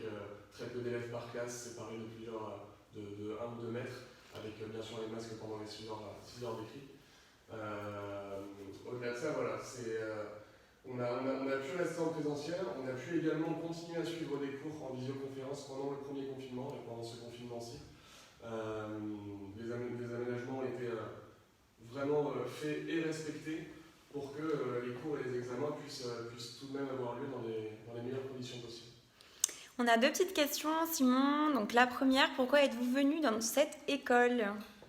très peu d'élèves par classe séparés de 1 ou 2 mètres avec bien sûr les masques pendant les 6 heures d'écrit. Au-delà de ça, voilà, on a pu rester en présentiel, on a pu également continuer à suivre des cours en visioconférence pendant le premier confinement et pendant ce confinement-ci. Les aménagements ont été vraiment faits et respectés pour que les cours et les examens puissent tout de même avoir lieu dans les meilleures conditions possibles. On a deux petites questions, Simon. Donc la première, pourquoi êtes-vous venu dans cette école?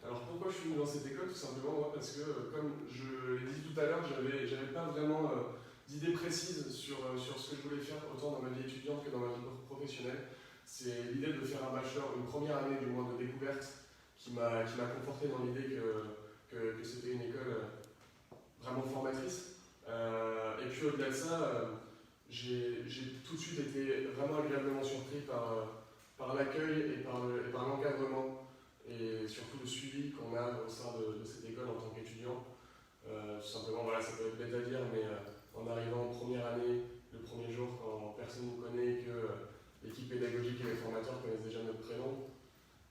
Alors pourquoi je suis venu dans cette école? Tout simplement moi, parce que, comme je l'ai dit tout à l'heure, j'avais pas vraiment d'idée précise sur ce que je voulais faire, autant dans ma vie étudiante que dans ma vie professionnelle. C'est l'idée de faire un bachelor, une première année du moins de découverte, qui m'a conforté dans l'idée que c'était une école vraiment formatrice. Et puis au-delà de ça, j'ai tout de suite été vraiment agréablement surpris par l'accueil et par l'encadrement et surtout le suivi qu'on a au sein de cette école en tant qu'étudiant. Tout simplement, voilà, ça peut être bête à dire, mais en arrivant en première année, le premier jour, quand personne ne connaît, que l'équipe pédagogique et les formateurs connaissent déjà notre prénom,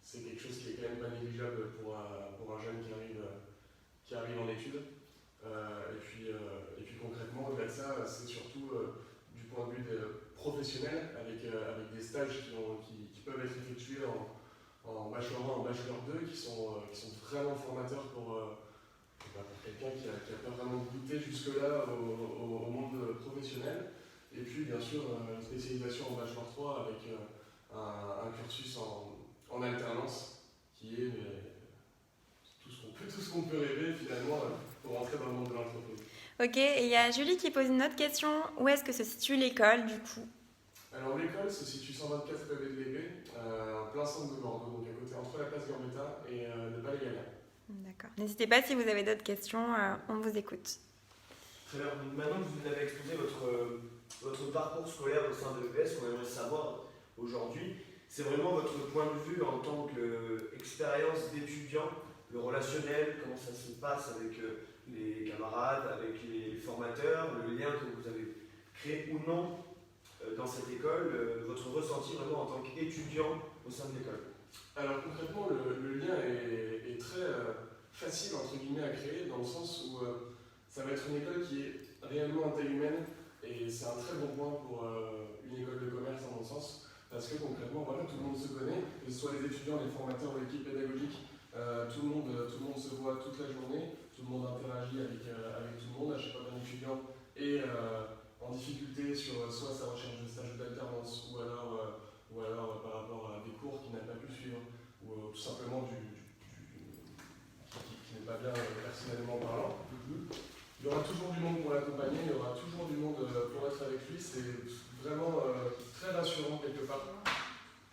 c'est quelque chose qui est quand même pas négligeable pour un jeune qui arrive en études. Et puis concrètement, au-delà de ça, c'est surtout du point de vue professionnel, avec des stages qui peuvent être effectués en bachelor 1, en bachelor 2, qui sont vraiment formateurs pour quelqu'un qui a pas vraiment goûté jusque-là au monde professionnel. Et puis bien sûr, une spécialisation en bachelor 3 avec un cursus en alternance qui est tout ce qu'on peut rêver finalement pour rentrer dans le monde de l'entreprise. Ok, et il y a Julie qui pose une autre question. Où est-ce que se situe l'école du coup? Alors l'école se situe 124 rue de l'Épée, en plein centre de Bordeaux, donc à côté entre la place Gambetta et le Palais Galien. D'accord. N'hésitez pas si vous avez d'autres questions, on vous écoute. Très bien. Maintenant que vous avez exposé votre parcours scolaire au sein de l'EPS, on aimerait savoir aujourd'hui, c'est vraiment votre point de vue en tant qu'expérience d'étudiant, le relationnel, comment ça se passe avec les camarades, avec les formateurs, le lien que vous avez créé ou non dans cette école, votre ressenti vraiment en tant qu'étudiant au sein de l'école. Alors concrètement, le lien est très facile entre guillemets à créer dans le sens où ça va être une école qui est réellement à taille humaine et c'est un très bon point pour une école de commerce en mon sens parce que concrètement voilà, tout le monde se connaît, que ce soit les étudiants, les formateurs ou l'équipe pédagogique, tout le monde se voit toute la journée, tout le monde interagit avec tout le monde, à chaque fois qu'un étudiant est en difficulté sur soit sa recherche de stage ou d'alternance ou alors par rapport à des cours qu'il n'a pas pu suivre ou tout simplement qui n'est pas bien personnellement parlant. Il y aura toujours du monde pour l'accompagner, il y aura toujours du monde pour être avec lui. C'est vraiment très rassurant quelque part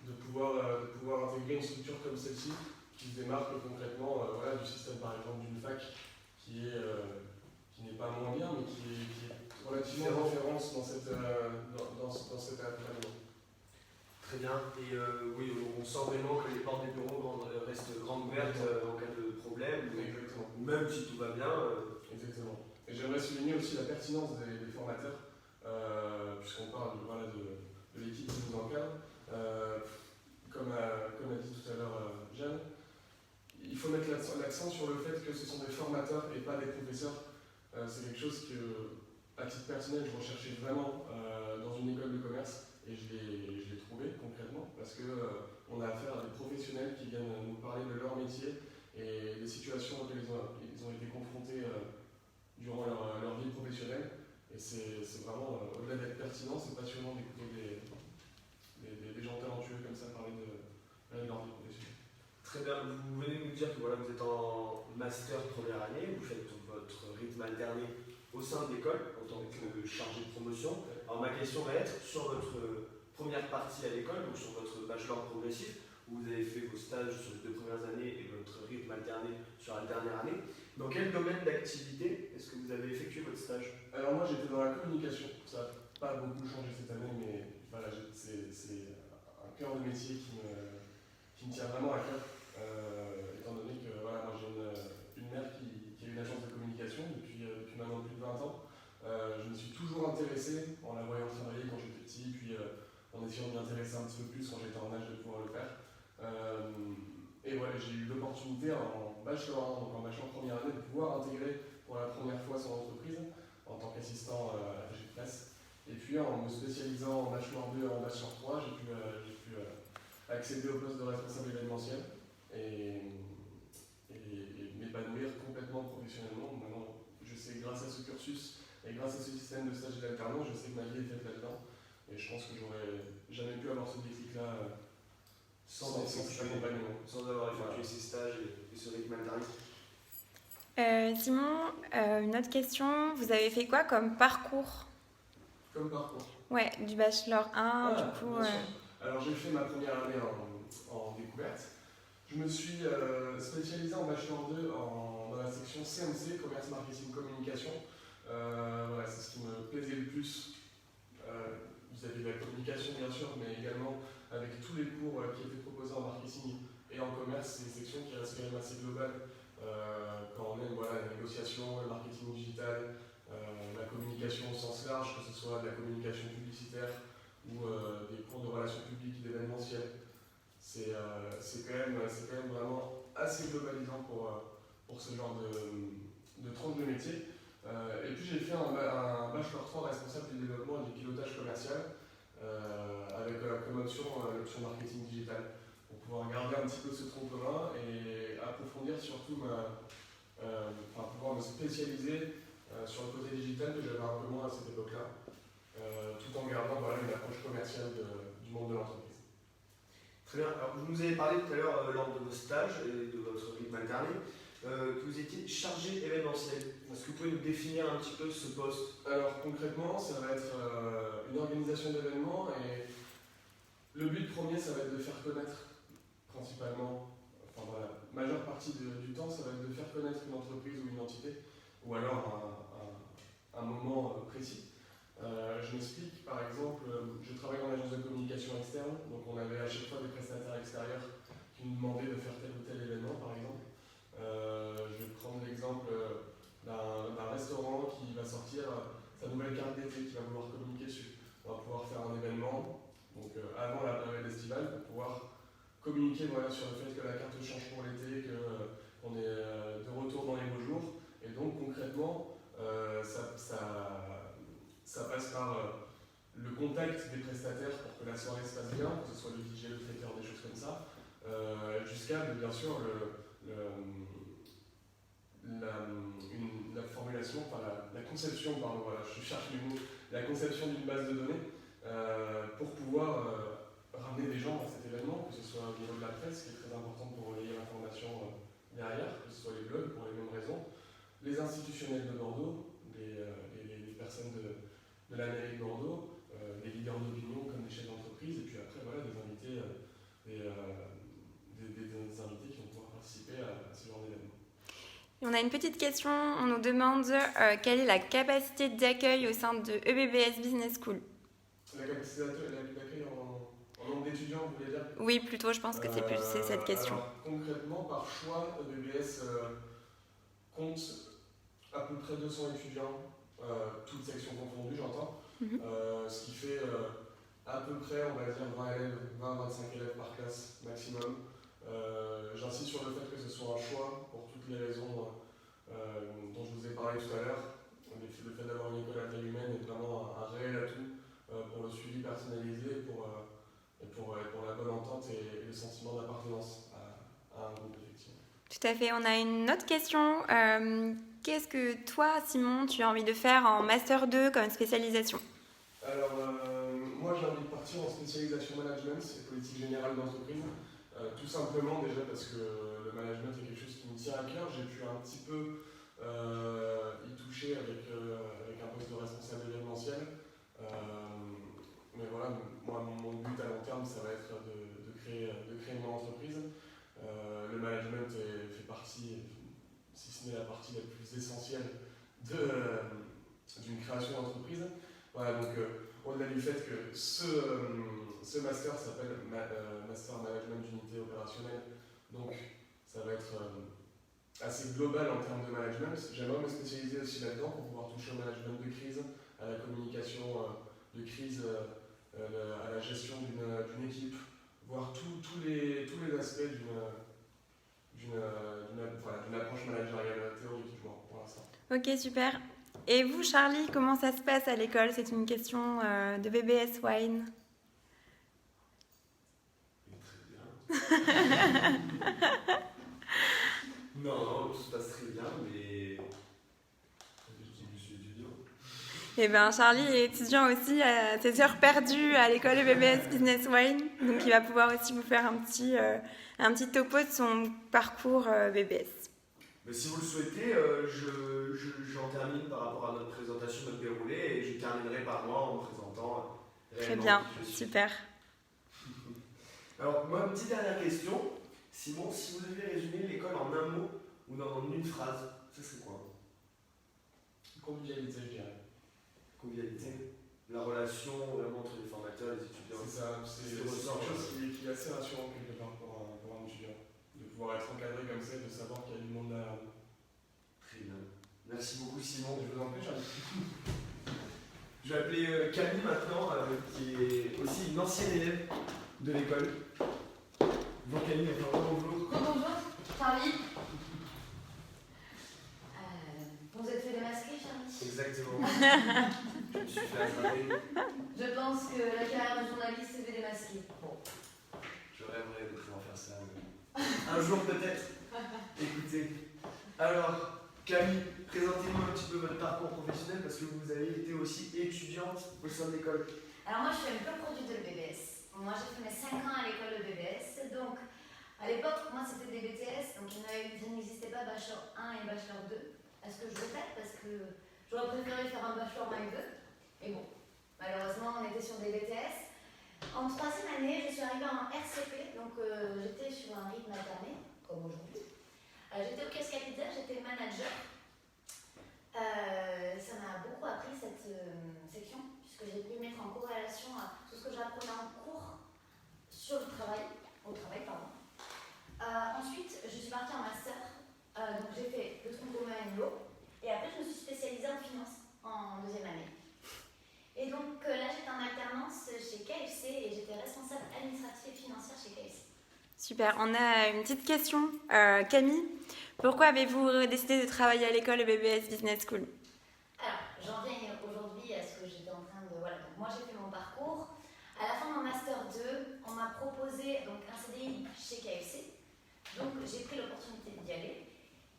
de pouvoir intégrer une structure comme celle-ci qui se démarque concrètement voilà, du système par exemple d'une fac qui n'est pas moins bien mais qui est relativement référence dans cet accompagnement. Très bien. Et oui, on sent vraiment que les portes des bureaux restent grandes ouvertes en cas de problème. Exactement. Même si tout va bien. Exactement. Et j'aimerais souligner aussi la pertinence des formateurs, puisqu'on parle de l'équipe qui nous encadre. Comme a dit tout à l'heure Jeanne, il faut mettre l'accent sur le fait que ce sont des formateurs et pas des professeurs. C'est quelque chose que, à titre personnel, je recherchais vraiment dans une école de commerce et je l'ai trouvé concrètement parce qu'on a affaire à des professionnels qui viennent nous parler de leur métier et des situations auxquelles ils ont été confrontés durant leur vie professionnelle. Et c'est vraiment, au-delà d'être pertinent, c'est passionnant d'écouter des gens talentueux comme ça parler de leur vie professionnelle. Très bien, vous venez de nous dire que voilà, vous êtes en master première année, vous faites votre rythme alterné au sein de l'école en tant que chargé de promotion. Alors ma question va être sur votre première partie à l'école, donc sur votre bachelor progressif, où vous avez fait vos stages sur les 2 premières années et votre rythme alterné sur la dernière année. Dans quel domaine d'activité est-ce que vous avez effectué votre stage? Alors moi j'étais dans la communication, ça n'a pas beaucoup changé cette année, mais voilà, c'est un cœur de métier qui me tient vraiment à cœur, étant donné que voilà, moi j'ai une mère qui a une agence de communication depuis maintenant plus de 20 ans. Je me suis toujours intéressé en la voyant travailler quand j'étais petit, puis en essayant de m'y intéresser un petit peu plus quand j'étais en âge de pouvoir le faire. Et voilà, j'ai eu l'opportunité en bachelor 1, donc en bachelor première année, de pouvoir intégrer pour la première fois son entreprise en tant qu'assistant attaché de presse. Et puis en me spécialisant en bachelor 2 et en bachelor 3, j'ai pu accéder au poste de responsable événementiel et m'épanouir complètement professionnellement. Maintenant, je sais grâce à ce cursus et grâce à ce système de stage et d'alternance, je sais que ma vie est faite là-dedans. Et je pense que jamais pu avoir ce déclic-là sans effectuer- cet accompagnement. sans avoir effectué ces stages et ce rythme alternif. Simon, une autre question. Vous avez fait quoi comme parcours? Comme parcours. Ouais, du bachelor 1, du coup. Bien sûr. Alors j'ai fait ma première année en découverte. Je me suis spécialisé en bachelor 2 dans la section CMC, commerce, marketing, communication. Voilà, c'est ce qui me plaisait le plus vis-à-vis de la communication bien sûr, mais également avec tous les cours qui étaient proposés en marketing et en commerce. C'est une section qui reste quand même assez globale quand on aime la négociation, le marketing digital, la communication au sens large, que ce soit de la communication publicitaire ou des cours de relations publiques, d'événementiel. C'est quand même vraiment assez globalisant pour ce genre de tranche de métier. Et puis j'ai fait un bachelor 3 responsable du développement et du pilotage commercial avec comme option l'option marketing digital pour pouvoir garder un petit peu ce tronc commun et approfondir surtout pouvoir me spécialiser sur le côté digital que j'avais un peu moins à cette époque-là, tout en gardant une approche commerciale du monde de l'entreprise. Très bien. Alors, vous nous avez parlé tout à l'heure lors de vos stages et de votre rythme alterné que vous étiez chargé événementiel. Est-ce que vous pouvez nous définir un petit peu ce poste? Alors concrètement, ça va être une organisation d'événements et le but premier, ça va être de faire connaître principalement, la majeure partie du temps, ça va être de faire connaître une entreprise ou une entité ou alors un moment précis. Je m'explique, par exemple, je travaille en agence de communication externe, donc on avait à chaque fois des prestataires extérieurs qui nous demandaient de faire tel ou tel événement, par exemple. Je vais prendre l'exemple d'un restaurant qui va sortir sa nouvelle carte d'été, qui va vouloir communiquer dessus. On va pouvoir faire un événement donc, avant la période estivale pour pouvoir communiquer sur le fait que la carte change pour l'été, qu'on est de retour dans les beaux jours. Et donc concrètement, ça passe par le contact des prestataires pour que la soirée se passe bien, que ce soit le DJ, le traiteur, des choses comme ça, jusqu'à bien sûr la formulation, la conception, je cherche les mots, la conception d'une base de données pour pouvoir ramener des gens à cet événement, que ce soit au niveau de la presse, qui est très important pour relayer l'information derrière, que ce soit les blogs pour les mêmes raisons, les institutionnels de Bordeaux, les personnes de la mairie de Bordeaux, les leaders d'opinion comme des chefs d'entreprise, et puis après des invités, des invités qui vont pouvoir participer à ce genre d'événement. Et on a une petite question, on nous demande quelle est la capacité d'accueil au sein de EBBS Business School? La capacité d'accueil en nombre d'étudiants, vous voulez dire? Oui, plutôt, je pense que c'est cette question. Alors, concrètement, par choix, EBBS compte à peu près 200 étudiants, toutes sections confondues, j'entends. Ce qui fait à peu près, on va dire, 20-25 élèves par classe maximum. J'insiste sur le fait que ce soit un choix pour toutes les raisons dont je vous ai parlé tout à l'heure. Le fait d'avoir une école à taille humaine est vraiment un réel atout pour le suivi personnalisé et pour la bonne entente et le sentiment d'appartenance à un groupe, effectivement. Tout à fait. On a une autre question. Qu'est-ce que toi, Simon, tu as envie de faire en Master 2 comme spécialisation? Alors, moi, j'ai envie de partir en spécialisation management et politique générale d'entreprise. Tout simplement, déjà parce que le management est quelque chose qui me tient à cœur. J'ai pu un petit peu y toucher avec un poste de responsable événementiel. Mais voilà, moi, mon but à long terme, ça va être de créer mon entreprise. Le management fait partie, si ce n'est la partie la plus essentielle d'une création d'entreprise. Voilà, donc au-delà du fait que ce master s'appelle Master Management d'unité opérationnelle, donc ça va être assez global en termes de management. J'aimerais me spécialiser aussi là-dedans pour pouvoir toucher au management de crise, à la communication de crise, à la gestion d'une équipe, voir tous les aspects d'une approche managériale théorique pour l'instant. Ok, super. Et vous, Charlie, comment ça se passe à l'école? C'est une question de BBS Wine. Très bien. Non, tout se passe très bien, mais je suis étudiant. Et bien Charlie est étudiant aussi à ses heures perdues à l'école BBS Business Wine, donc il va pouvoir aussi vous faire un petit topo de son parcours BBS. Mais si vous le souhaitez, j'en termine par rapport à notre présentation, notre déroulé, et je terminerai par moi en me présentant Très réellement bien, qui je suis. super. Alors, moi, petite dernière question. Simon, si vous deviez résumer l'école en un mot ou en une phrase, ça serait quoi? Convivialité, je dirais. Convivialité, la relation vraiment entre les formateurs et les étudiants. C'est ça, c'est quelque chose qui est assez rassurant quelque part pour un étudiant. De pouvoir être encadré comme ça et de savoir qu'il y a du monde derrière nous. Très bien. Merci beaucoup Simon. Je vous en prie, Charlie. Je vais appeler Camille maintenant, qui est aussi une ancienne élève de l'école. Bonjour Camille, enfin bonjour. Bonjour, Charlie. Vous êtes fait démasquer, Charlie? Exactement. Je me suis fait attraper. Je pense que la carrière de journaliste s'est fait démasquer. Bon. Je rêverais de pouvoir faire ça. Un jour peut-être. Écoutez. Alors, Camille, présentez-nous un petit peu votre parcours professionnel parce que vous avez été aussi étudiante au sein de l'école. Alors moi, je suis un peu produit de l'EBBS. Moi, j'ai fait mes 5 ans à l'école de BBS. Donc, à l'époque, moi, c'était des BTS. Donc, il n'existait pas Bachelor 1 et Bachelor 2. Est-ce que je regrette? Parce que j'aurais préféré faire un Bachelor 1 et 2. Mais bon, malheureusement, on était sur des BTS. En 3e année, je suis arrivée en RCP. Donc, j'étais sur un rythme alterné, comme aujourd'hui. J'étais au caisse capitaine, j'étais manager. Ça m'a beaucoup appris cette section, puisque j'ai pu mettre en corrélation tout ce que j'apprenais en cours au travail. Ensuite, je suis partie en master, donc j'ai fait le tronc commun et l'eau, et après je me suis spécialisée en finance en 2e année. Et donc là j'étais en alternance chez KFC et j'étais responsable administrative et financière chez KFC. Super, on a une petite question. Camille, pourquoi avez-vous décidé de travailler à l'école BBS Business School? Alors, j'en viens aujourd'hui à ce que j'étais en train de... Voilà, donc moi j'ai fait mon parcours. À la fin de mon Master 2, on m'a proposé donc, un CDI chez KFC. Donc j'ai pris l'opportunité d'y aller.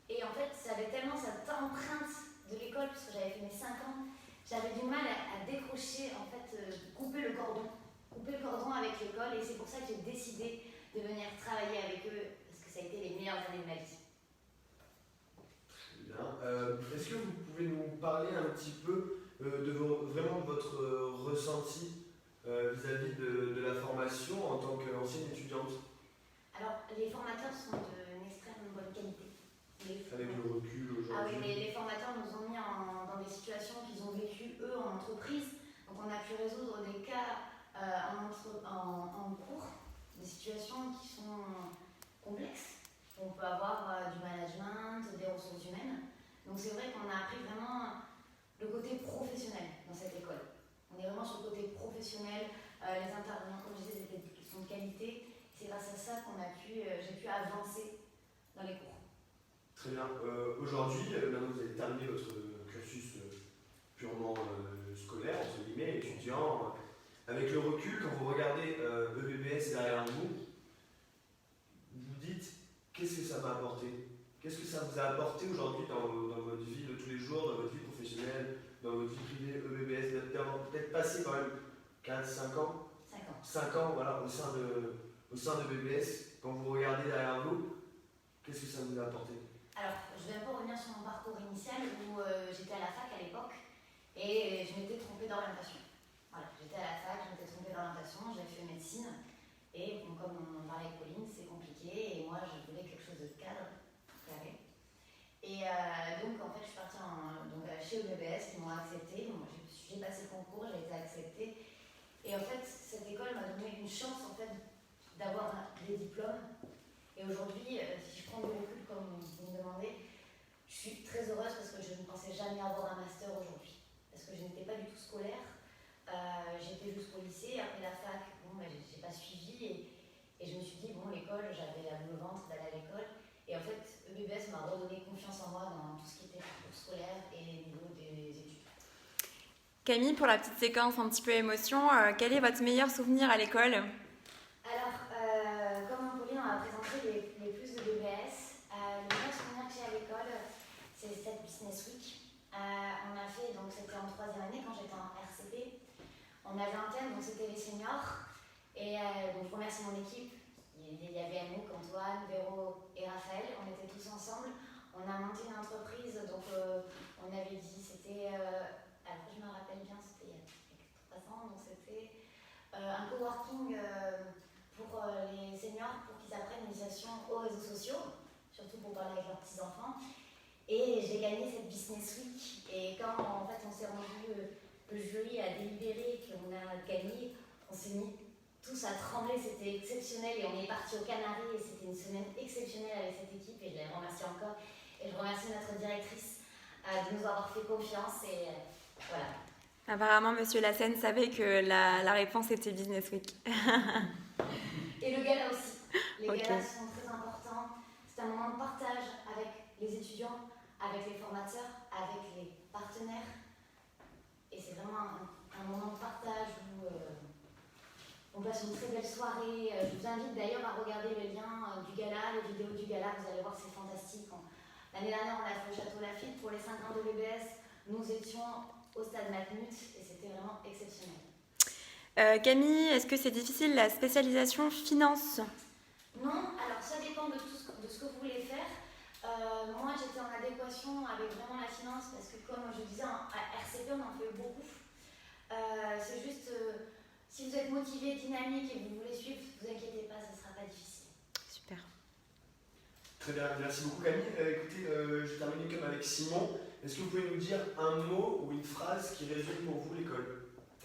Et en fait, j'avais tellement cette empreinte de l'école, puisque j'avais fait mes 5 ans, j'avais du mal à décrocher, en fait, couper le cordon avec l'école. Et c'est pour ça que j'ai décidé de venir travailler avec eux, parce que ça a été les meilleures années de ma vie. Très bien. Est-ce que vous pouvez nous parler un petit peu vraiment de votre ressenti vis-à-vis de la formation en tant qu'ancienne étudiante? Alors, les formateurs sont d'une extrême bonne qualité. Avec le recul aujourd'hui. Ah oui, mais les formateurs nous ont mis dans des situations qu'ils ont vécues, eux, en entreprise. Donc, on a pu résoudre des cas en cours, des situations qui sont complexes. On peut avoir du management, des ressources humaines. Donc, c'est vrai qu'on a appris vraiment le côté professionnel dans cette école. On est vraiment sur le côté professionnel. Les intervenants, comme je disais, sont de qualité. C'est grâce à ça que j'ai pu avancer dans les cours. Très bien. Aujourd'hui, maintenant que vous avez terminé votre cursus purement scolaire, entre guillemets, étudiant, avec le recul, quand vous regardez EBBS derrière vous, vous dites qu'est-ce que ça m'a apporté? Qu'est-ce que ça vous a apporté aujourd'hui dans votre vie de tous les jours, dans votre vie professionnelle, dans votre vie privée, EBBS, d'avoir peut-être passé quand même 4-5 ans 5 ans, voilà, au sein de BBS, quand vous regardez derrière vous, qu'est-ce que ça vous a apporté? Alors, je vais un peu revenir sur mon parcours initial où j'étais à la fac à l'époque et je m'étais trompée d'orientation. Voilà, j'étais à la fac, je m'étais trompée d'orientation, j'ai fait médecine et bon, comme on en parlait avec Pauline, c'est compliqué et moi je voulais quelque chose de cadre, carré. Et donc en fait je suis partie chez EBBS qui m'ont acceptée. Bon, j'ai passé le concours, j'ai été acceptée et en fait cette école m'a donné une chance en fait d'avoir des diplômes. Et aujourd'hui, si je prends du recul comme vous me demandez, je suis très heureuse parce que je ne pensais jamais avoir un master aujourd'hui. Parce que je n'étais pas du tout scolaire. J'étais jusqu'au lycée, après la fac, bon, j'ai pas suivi et je me suis dit, bon, l'école, j'avais la boule au ventre d'aller à l'école. Et en fait, EBBS m'a redonné confiance en moi dans tout ce qui était parcours scolaire et niveau des études. Camille, pour la petite séquence un petit peu émotion, quel est votre meilleur souvenir à l'école? Alors, comme Pauline a présenté les plus de BBS, le meilleur souvenir que j'ai à l'école, c'est cette Business Week. On a fait, donc c'était en 3e année quand j'étais en RCP. On avait un thème, donc c'était les seniors. Et donc je remercie mon équipe. Il y avait Anouk, Antoine, Véro et Raphaël. On était tous ensemble. On a monté une entreprise, donc on avait dit, c'était, alors je me rappelle bien, c'était il y a 3 ans, donc c'était un coworking pour les seniors pour qu'ils apprennent l'utilisation aux réseaux sociaux, surtout pour parler avec leurs petits-enfants. Et j'ai gagné cette Business Week. Et quand en fait on s'est rendu, le jury a délibéré qu'on a gagné, on s'est mis tous à trembler, c'était exceptionnel. Et on est parti aux Canaries et c'était une semaine exceptionnelle avec cette équipe. Et je les remercie encore. Et je remercie notre directrice de nous avoir fait confiance. Et voilà. Apparemment, Monsieur Lassène savait que la réponse était Business Week. Et le gala aussi. Les Ok. galas sont très importants. C'est un moment de partage avec les étudiants, avec les formateurs, avec les partenaires. Et c'est vraiment un moment de partage où on passe une très belle soirée. Je vous invite d'ailleurs à regarder le lien du gala, les vidéos du gala. Vous allez voir, c'est fantastique. L'année dernière, on a fait au Château Lafite pour les 5 ans de l'EBS. Nous étions au stade Matmut et c'était vraiment exceptionnel. Camille, est-ce que c'est difficile la spécialisation finance? Non, alors ça dépend de ce que vous voulez faire. Moi, j'étais en adéquation avec vraiment la finance parce que, comme je disais, à RCP, on en fait beaucoup. C'est juste, si vous êtes motivé, dynamique et vous voulez suivre, ne vous inquiétez pas, ça ne sera pas difficile. Super. Très bien, merci beaucoup Camille. Écoutez, je vais terminer comme avec Simon. Est-ce que vous pouvez nous dire un mot ou une phrase qui résume pour vous l'école?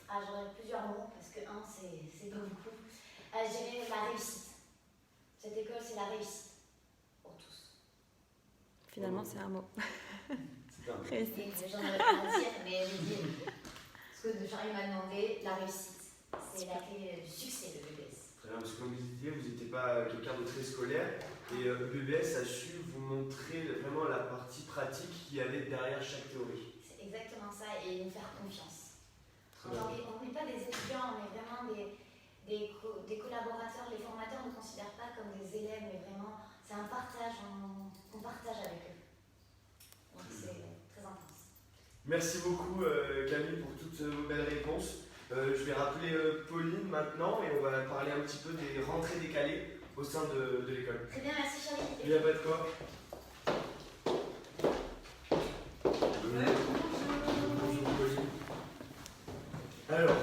J'aurais plusieurs mots parce que un, c'est pas beaucoup. Je dirais la réussite. Cette école, c'est la réussite pour tous. Finalement, c'est un mot. C'est un mot. Réussite. Et j'en aurais pas à dire, mais je dis ce que Charlie m'a demandé, la réussite. C'est la clé du succès de l'EBS. Très bien, parce que comme vous disiez, vous n'étiez pas quelqu'un de très scolaire et l'EBS a su vous montrer vraiment la partie pratique qu'il y avait derrière chaque théorie. C'est exactement ça et nous faire confiance. Très bien. On n'est pas des étudiants, on est vraiment des collaborateurs. Les formateurs ne nous considèrent pas comme des élèves, mais vraiment, c'est un partage, on partage avec eux. Donc c'est très intense. Merci beaucoup Camille pour toutes vos belles réponses. Je vais rappeler Pauline maintenant et on va parler un petit peu des rentrées décalées au sein de l'école. Très bien, merci Charlie. Il n'y a pas de quoi. Bonjour Pauline. Alors,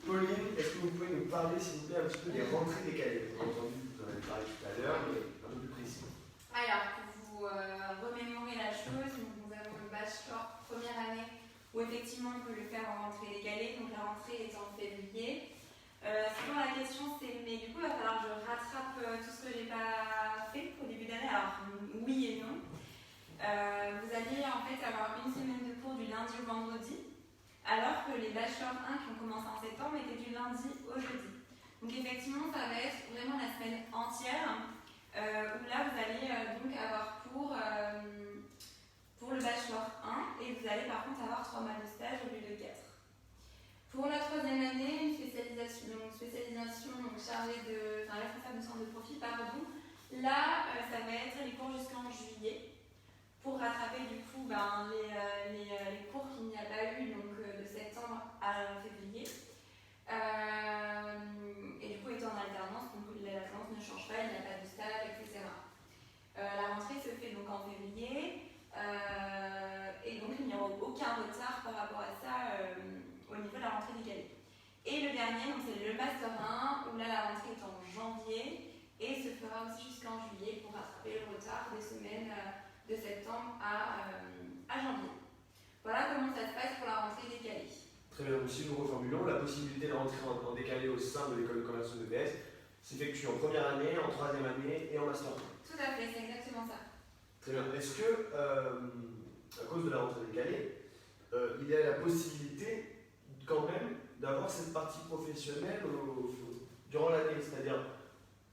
Pauline, est-ce que vous pouvez nous parler s'il vous plaît un petit peu des rentrées décalées? On a entendu, vous en avez parlé tout à l'heure, mais un peu plus précis. Alors, pour vous remémorer la chose, nous avons le bachelor première année où effectivement on peut le faire en rentrée décalée, donc la rentrée est en février. Souvent la question c'est, mais du coup il va falloir que je rattrape tout ce que j'ai pas fait au début d'année. Alors oui et non. Vous allez en fait avoir une semaine de cours du lundi au vendredi, alors que les bachelors 1 qui ont commencé en septembre étaient du lundi au jeudi. Donc effectivement ça va être vraiment la semaine entière où là vous allez donc avoir cours pour le bachelor 1 et vous allez par contre avoir 3 mois de stage au lieu de 4. Pour la 3e année, une spécialisation donc chargée de, responsable de centre de profit, pardon. Là, ça va être les cours jusqu'en juillet pour rattraper du coup les cours qu'il n'y a pas eu donc de septembre à février. Et du coup, étant en alternance, donc l'alternance ne change pas, il n'y a pas de stage, etc. La rentrée se fait donc en février. Et donc il n'y aura aucun retard par rapport à ça au niveau de la rentrée décalée. Et le dernier, donc c'est le Master 1, où là la rentrée est en janvier et se fera aussi jusqu'en juillet pour rattraper le retard des semaines de septembre à janvier. Voilà comment ça se passe pour la rentrée décalée. Très bien, donc si nous reformulons, la possibilité de rentrer en décalé au sein de l'école de commerce de l'EBS s'effectue en première année, en 3e année et en Master 1. Tout à fait, c'est exactement ça. Très bien. Est-ce que, à cause de la rentrée décalée, il y a la possibilité quand même d'avoir cette partie professionnelle durant l'année, c'est-à-dire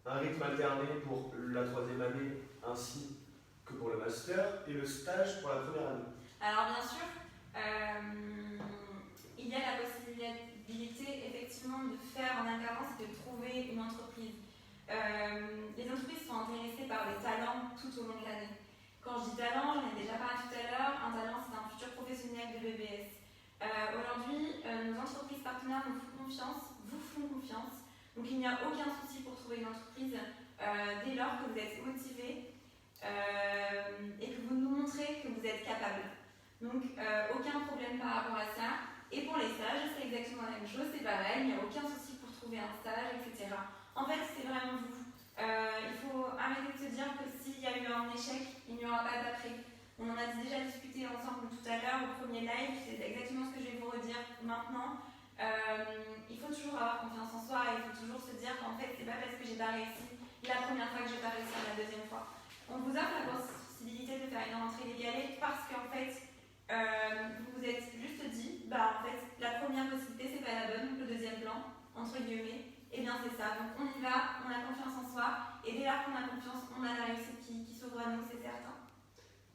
un rythme alterné pour la 3e année ainsi que pour le master et le stage pour la première année? Alors bien sûr, il y a la possibilité effectivement de faire en alternance et de trouver une entreprise. Les entreprises sont intéressées par des talents tout au long de l'année. Quand je dis talent, j'en ai déjà parlé tout à l'heure, un talent c'est un futur professionnel de BBS. Aujourd'hui, nos entreprises partenaires nous font confiance, vous font confiance. Donc il n'y a aucun souci pour trouver une entreprise dès lors que vous êtes motivé et que vous nous montrez que vous êtes capable. Donc aucun problème par rapport à ça. Et pour les stages, c'est exactement la même chose, c'est pareil, il n'y a aucun souci pour trouver un stage, etc. En fait, c'est vraiment vous. Il faut arrêter de se dire que s'il y a eu un échec, il n'y aura pas d'après. On en a déjà discuté ensemble tout à l'heure au premier live, c'est exactement ce que je vais vous redire maintenant. Il faut toujours avoir confiance en soi et il faut toujours se dire qu'en fait, c'est pas parce que j'ai pas réussi la première fois que j'ai pas réussi la deuxième fois. On vous offre la possibilité de faire une rentrée décalée parce qu'en fait, vous vous êtes juste dit, en fait, la première possibilité c'est pas la bonne, donc le deuxième plan, entre guillemets, et bien c'est ça. Donc on y va, on a confiance en soi, et dès lors qu'on a confiance, on a la réussite qui s'ouvre à nous, c'est certain.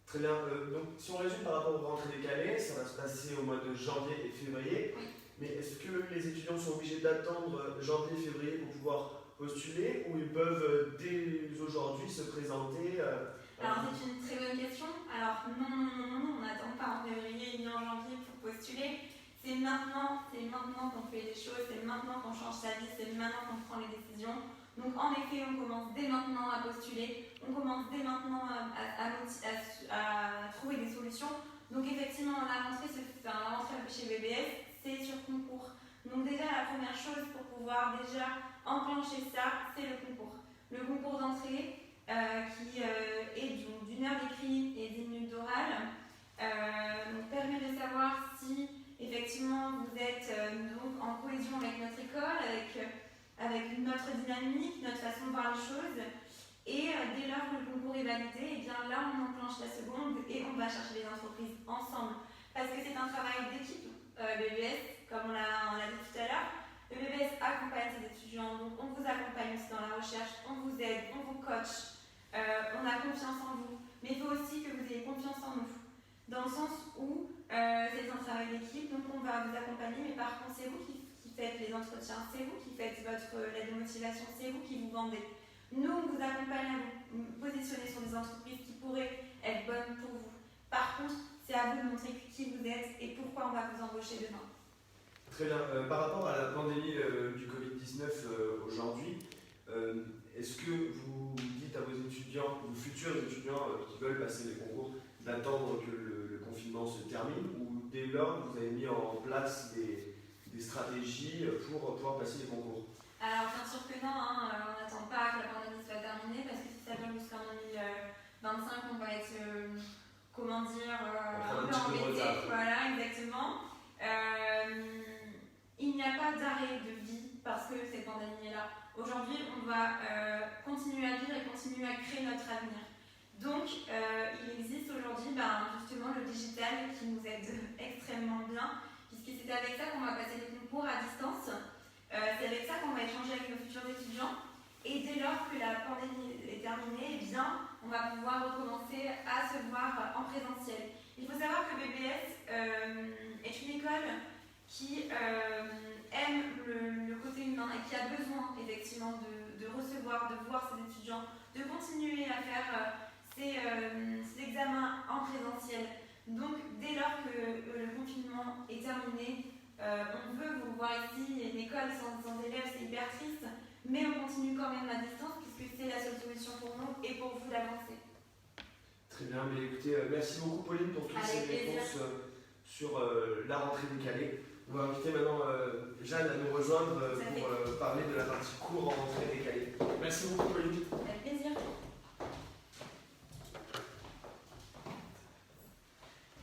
Très bien. Donc, si on résume par rapport aux rentrées décalées, ça va se passer au mois de janvier et février. Oui. Mais est-ce que les étudiants sont obligés d'attendre janvier et février pour pouvoir postuler ou ils peuvent dès aujourd'hui se présenter Alors c'est une très bonne question. Alors non, on n'attend pas en février ni en janvier pour postuler. C'est maintenant qu'on fait les choses, c'est maintenant qu'on change sa vie, c'est maintenant qu'on prend les décisions. Donc en effet, on commence dès maintenant à postuler, on commence dès maintenant à trouver des solutions. Donc effectivement, la rentrée chez BBS, c'est sur concours. Donc déjà, la première chose pour pouvoir déjà enclencher ça, c'est le concours. Le concours d'entrée qui est d'une heure d'écrit et 10 minutes d'oral, permet de savoir si effectivement vous êtes donc en cohésion avec notre école, avec notre dynamique, notre façon de voir les choses. Et dès lors que le concours est validé, et bien là on enclenche la seconde et on va chercher les entreprises ensemble. Parce que c'est un travail d'équipe, BBS, comme on l'a dit tout à l'heure. Le BBS accompagne ses étudiants, donc on vous accompagne aussi dans la recherche, on vous aide, on vous coach, on a confiance en vous. Mais il faut aussi que vous ayez confiance en nous. Dans le sens où c'est un travail d'équipe, donc on va vous accompagner, mais par contre c'est vous qui faites les entretiens, c'est vous qui faites votre lettre de motivation, c'est vous qui vous vendez. Nous, on vous accompagne à vous positionner sur des entreprises qui pourraient être bonnes pour vous. Par contre, c'est à vous de montrer qui vous êtes et pourquoi on va vous embaucher demain. Très bien. Par rapport à la pandémie du Covid-19 aujourd'hui, est-ce que vous dites à vos étudiants, vos futurs étudiants qui veulent passer les concours, d'attendre que le confinement se termine ou dès lors vous avez mis en place des stratégies pour pouvoir passer les concours? Alors bien sûr que non, on n'attend pas que la pandémie soit terminée parce que si ça dure jusqu'en 2025, on va être, un peu embêté. Voilà, exactement. Il n'y a pas d'arrêt de vie parce que cette pandémie est là. Aujourd'hui, on va continuer à vivre et continuer à créer notre avenir. Donc, il existe aujourd'hui justement le digital qui nous aide extrêmement bien, puisque c'est avec ça qu'on va passer les concours à distance. C'est avec ça qu'on va échanger avec nos futurs étudiants. Et dès lors que la pandémie est terminée, eh bien, on va pouvoir recommencer à se voir en présentiel. Il faut savoir que BBS est une école qui aime le côté humain et qui a besoin effectivement de recevoir, de voir ses étudiants, de continuer à faire ses examens en présentiel. Donc dès lors que le confinement est terminé, on veut vous voir ici, une école sans élèves, c'est hyper triste, mais on continue quand même à distance puisque c'est la seule solution pour nous et pour vous d'avancer. Très bien, mais écoutez, merci beaucoup Pauline pour toutes ces réponses sur la rentrée décalée. On va inviter maintenant Jeanne à nous rejoindre pour parler de la partie cours en rentrée décalée. Merci beaucoup Pauline. Avec plaisir.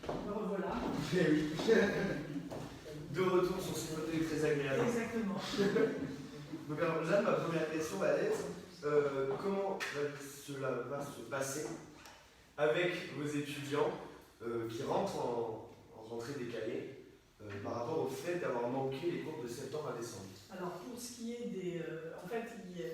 Me revoilà. Eh oui. De retour sur ce côté très agréable. Exactement. Donc alors Jeanne, ma première question va être comment cela va se passer avec vos étudiants qui rentrent en rentrée décalée par rapport au fait d'avoir manqué les cours de septembre à décembre? Alors pour ce qui est des... en fait,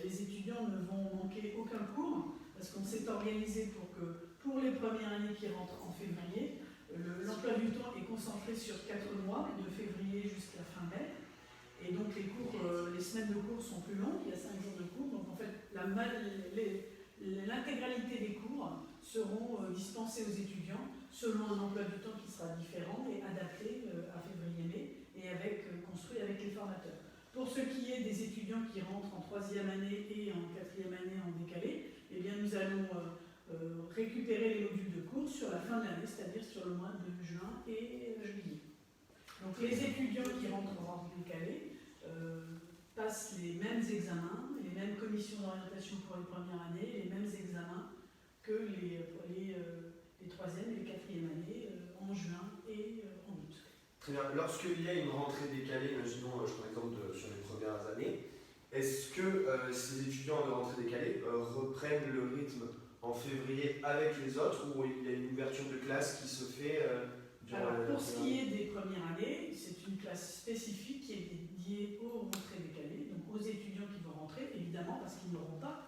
les étudiants ne vont manquer aucun cours parce qu'on s'est organisé pour que pour les premières années qui rentrent en février, l'emploi du temps est concentré sur 4 mois, de février jusqu'à fin mai. Et donc les cours, les semaines de cours sont plus longues, il y a 5 jours de cours. Donc en fait, l'intégralité des cours seront dispensés aux étudiants selon un emploi du temps qui sera différent et adapté à février-mai et construit avec les formateurs. Pour ce qui est des étudiants qui rentrent en 3e année et en 4e année en décalé, eh bien nous allons récupérer les modules de cours sur la fin de l'année, c'est-à-dire sur le mois de juin et juillet. Donc les étudiants qui rentrent en décalé passent les mêmes examens, les mêmes commissions d'orientation pour les premières années, les mêmes examens que les 3e et les 4e années en juin et en août. Très bien. Lorsqu'il y a une rentrée décalée, imaginons, je prends l'exemple sur les premières années, est-ce que ces étudiants de rentrée décalée reprennent le rythme en février avec les autres ou il y a une ouverture de classe qui se fait Alors, pour ce qui est des premières années, c'est une classe spécifique qui est dédiée aux rentrées décalées, donc aux étudiants qui vont rentrer, évidemment, parce qu'ils n'auront pas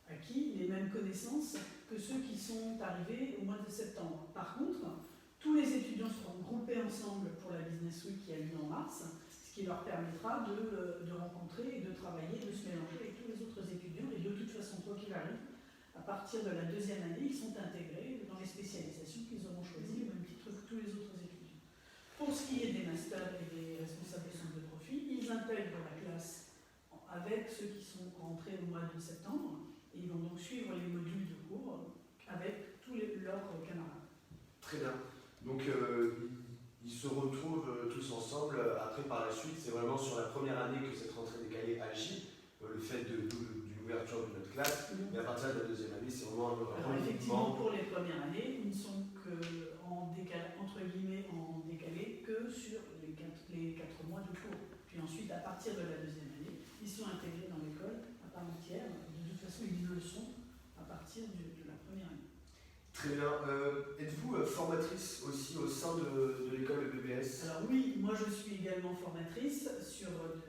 acquis les mêmes connaissances que ceux qui sont arrivés au mois de septembre. Par contre, tous les étudiants seront groupés ensemble pour la Business Week qui a lieu en mars, ce qui leur permettra de rencontrer et de travailler, de se mélanger avec tous les autres étudiants. Et de toute façon, quoi qu'il arrive, à partir de la 2e année, ils sont intégrés dans les spécialisations qu'ils auront choisies, au même titre que tous les autres étudiants. Pour ce qui est des masters et des responsables de centre de profil, ils intègrent la classe avec ceux qui sont rentrés au mois de septembre et ils vont donc suivre les modules de cours avec tous leurs camarades. Très bien. Donc ils se retrouvent tous ensemble. Après, par la suite, c'est vraiment sur la première année que cette rentrée décalée agit, le fait d'une ouverture de notre classe. Mais à partir de la 2e année, c'est vraiment un Alors effectivement, pour les premières années, ils ne sont entre guillemets en décalé que sur les 4 mois de cours. Puis ensuite, à partir de la 2e année, ils sont intégrés dans l'école à part entière. De toute façon, ils le sont à partir de la première année. Très bien. Êtes-vous formatrice aussi au sein de l'école de BBS? Alors oui, moi je suis également formatrice.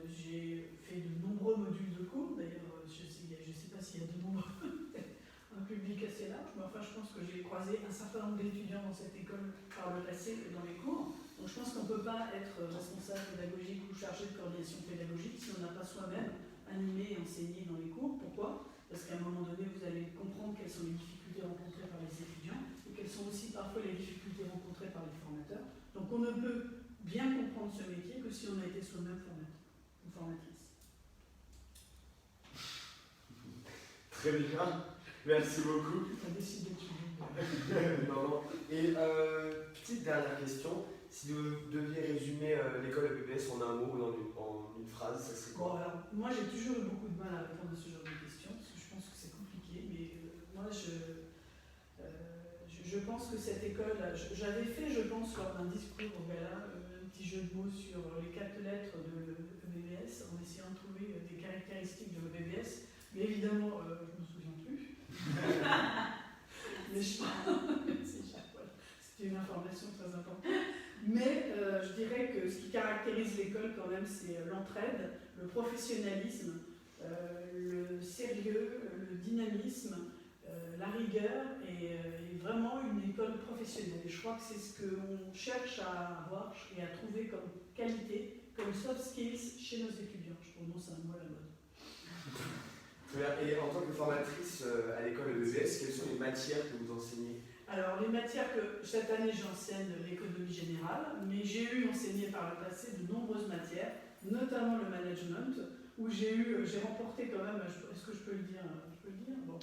J'ai fait de nombreux modules de cours. D'ailleurs, je ne sais pas s'il y a de nombreux un public assez large, mais enfin je pense que j'ai croisé un certain nombre d'étudiants dans cette école par le passé dans les cours. Donc je pense qu'on ne peut pas être responsable pédagogique ou chargé de coordination pédagogique si on n'a pas soi-même animé et enseigné dans les cours. Pourquoi? Parce qu'à un moment donné, vous allez comprendre quelles sont les difficultés rencontrées par les étudiants et quelles sont aussi parfois les difficultés rencontrées par les formateurs. Donc on ne peut bien comprendre ce métier que si on a été soi-même formateur ou formatrice. Très bien. Merci beaucoup. On a décidé de Non. Et petite dernière question. Si vous deviez résumer l'école de BBS en un mot ou en une phrase, ça serait quoi? Bon, alors, moi j'ai toujours eu beaucoup de mal à répondre à ce genre de questions parce que je pense que c'est compliqué, mais moi je pense que cette école, j'avais fait, je pense, lors d'un discours au gala, un petit jeu de mots sur les 4 lettres de BBS en essayant de trouver des caractéristiques de BBS, mais évidemment, je ne me souviens plus. Mais je c'était une information très importante. Mais je dirais que ce qui caractérise l'école quand même, c'est l'entraide, le professionnalisme, le sérieux, le dynamisme, la rigueur et vraiment une école professionnelle. Et je crois que c'est ce qu'on cherche à avoir et à trouver comme qualité, comme soft skills chez nos étudiants. Je prononce un mot à la mode. Très bien. Et en tant que formatrice à l'école de BBS, quelles sont les matières que vous enseignez? Alors, les matières que cette année j'enseigne l'économie générale, mais j'ai eu enseigné par le passé de nombreuses matières, notamment le management, où j'ai remporté quand même, est-ce que je peux le dire? Je peux le dire? Bon.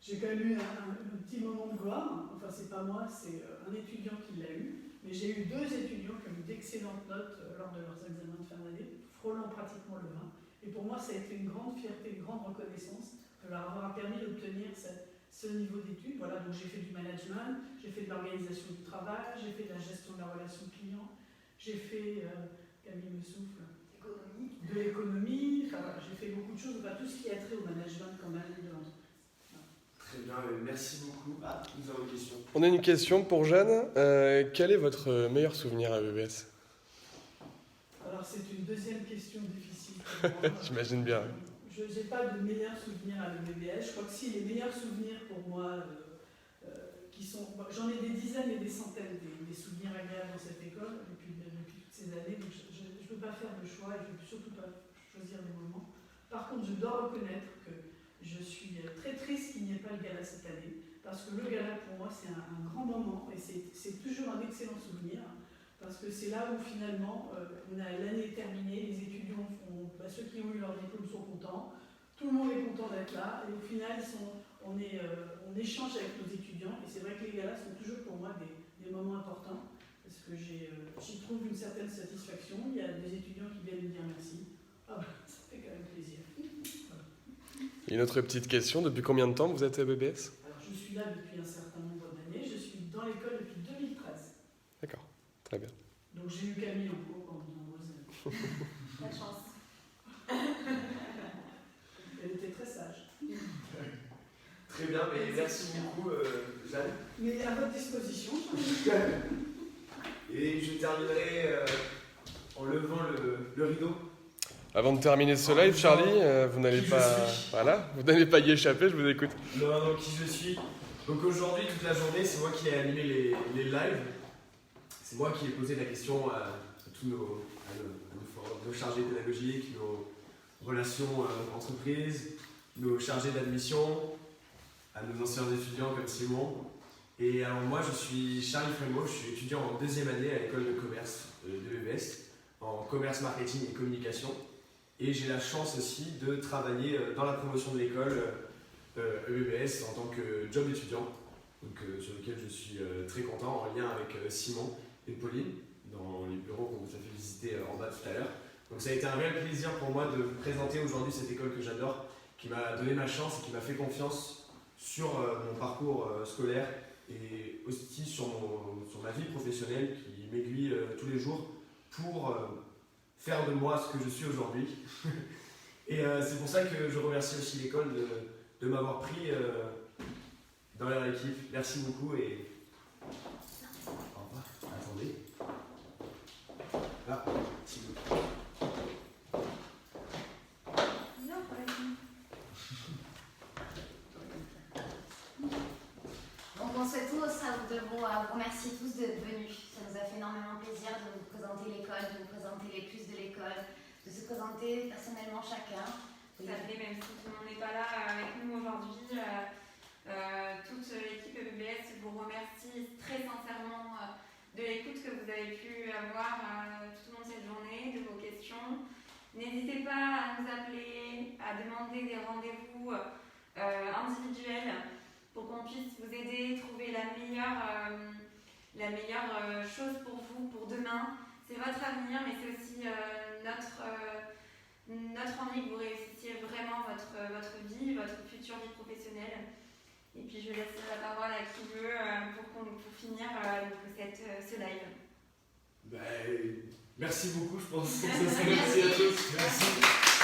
J'ai quand même eu un petit moment de gloire, enfin c'est pas moi, c'est un étudiant qui l'a eu, mais j'ai eu 2 étudiants qui ont eu d'excellentes notes lors de leurs examens de fin d'année, frôlant pratiquement le 20. Et pour moi, ça a été une grande fierté, une grande reconnaissance de leur avoir permis d'obtenir ce niveau d'études. Voilà, donc j'ai fait du management, j'ai fait de l'organisation du travail, j'ai fait de la gestion de la relation client, j'ai fait, Camille me souffle, de l'économie, enfin voilà, j'ai fait beaucoup de choses, enfin, tout ce qui a trait au management quand même de l'entreprise. Voilà. Très bien, merci beaucoup. Ah, nous avons une question. On a une question pour Jeanne. Quel est votre meilleur souvenir à BBS? Alors c'est une deuxième question difficile pour moi. J'imagine bien. Je n'ai pas de meilleurs souvenirs à l'EBBS. Je crois que si les meilleurs souvenirs pour moi, j'en ai des dizaines et des centaines des souvenirs agréables dans cette école depuis toutes ces années, donc je ne peux pas faire de choix et je ne peux surtout pas choisir des moments. Par contre, je dois reconnaître que je suis très triste qu'il n'y ait pas le gala cette année, parce que le gala pour moi c'est un grand moment et c'est toujours un excellent souvenir parce que c'est là où finalement on a l'année terminée, les étudiants ceux qui ont eu leur diplôme sont contents, tout le monde est content d'être là et au final on échange avec nos étudiants et c'est vrai que les galas sont toujours pour moi des moments importants parce que j'y trouve une certaine satisfaction, il y a des étudiants qui viennent me dire merci, ça fait quand même plaisir. Et une autre petite question, depuis combien de temps vous êtes à BBS? Alors je suis là depuis un certain nombre d'années, je suis dans l'école depuis 2013. D'accord, très bien. Donc j'ai eu Camille en cours pendant de nombreuses années. La chance. Elle était très sage. Très bien, mais merci beaucoup, Jeanne. Mais à votre disposition. Et je terminerai en levant le rideau. Avant de terminer ce live, Charlie, vous n'allez Qui pas, je suis. voilà, vous n'allez pas y échapper, je vous écoute. Non, qui je suis. Donc aujourd'hui, toute la journée, c'est moi qui ai animé les lives. C'est moi qui ai posé la question à tous nos chargés pédagogiques, nos relations entreprises, nos chargés d'admission, à nos anciens étudiants comme Simon. Et alors moi, je suis Charlie Frémaux, je suis étudiant en 2e année à l'école de commerce de BBS, en commerce, marketing et communication. Et j'ai la chance aussi de travailler dans la promotion de l'école EBBS en tant que job étudiant, donc, sur lequel je suis très content, en lien avec Simon et Pauline, dans les bureaux qu'on vous a fait visiter en bas tout à l'heure. Donc ça a été un réel plaisir pour moi de vous présenter aujourd'hui cette école que j'adore, qui m'a donné ma chance et qui m'a fait confiance sur mon parcours scolaire et aussi sur ma vie professionnelle qui m'aiguille tous les jours pour faire de moi ce que je suis aujourd'hui. Et c'est pour ça que je remercie aussi l'école de m'avoir pris dans leur équipe. Merci beaucoup et au revoir. Attendez. Là, s'il vous plaît. Donc on souhaite tous vous remercier tous d'être venus. Ça nous a fait énormément plaisir de vous présenter l'école, de vous présenter les plus de l'école, de se présenter personnellement chacun. Ça fait, même si tout le monde n'est pas là avec nous aujourd'hui, toute l'équipe EBBS vous remercie très sincèrement de l'écoute que vous avez pu avoir tout au long de cette journée, de vos questions. N'hésitez pas à nous appeler, à demander des rendez-vous individuels pour qu'on puisse vous aider, trouver la meilleure chose pour vous, pour demain. C'est votre avenir, mais c'est aussi notre envie que vous réussissiez vraiment votre vie, votre future vie professionnelle. Et puis je laisse la parole à qui veut pour finir ce live. Merci beaucoup, je pense. Merci à tous. Merci.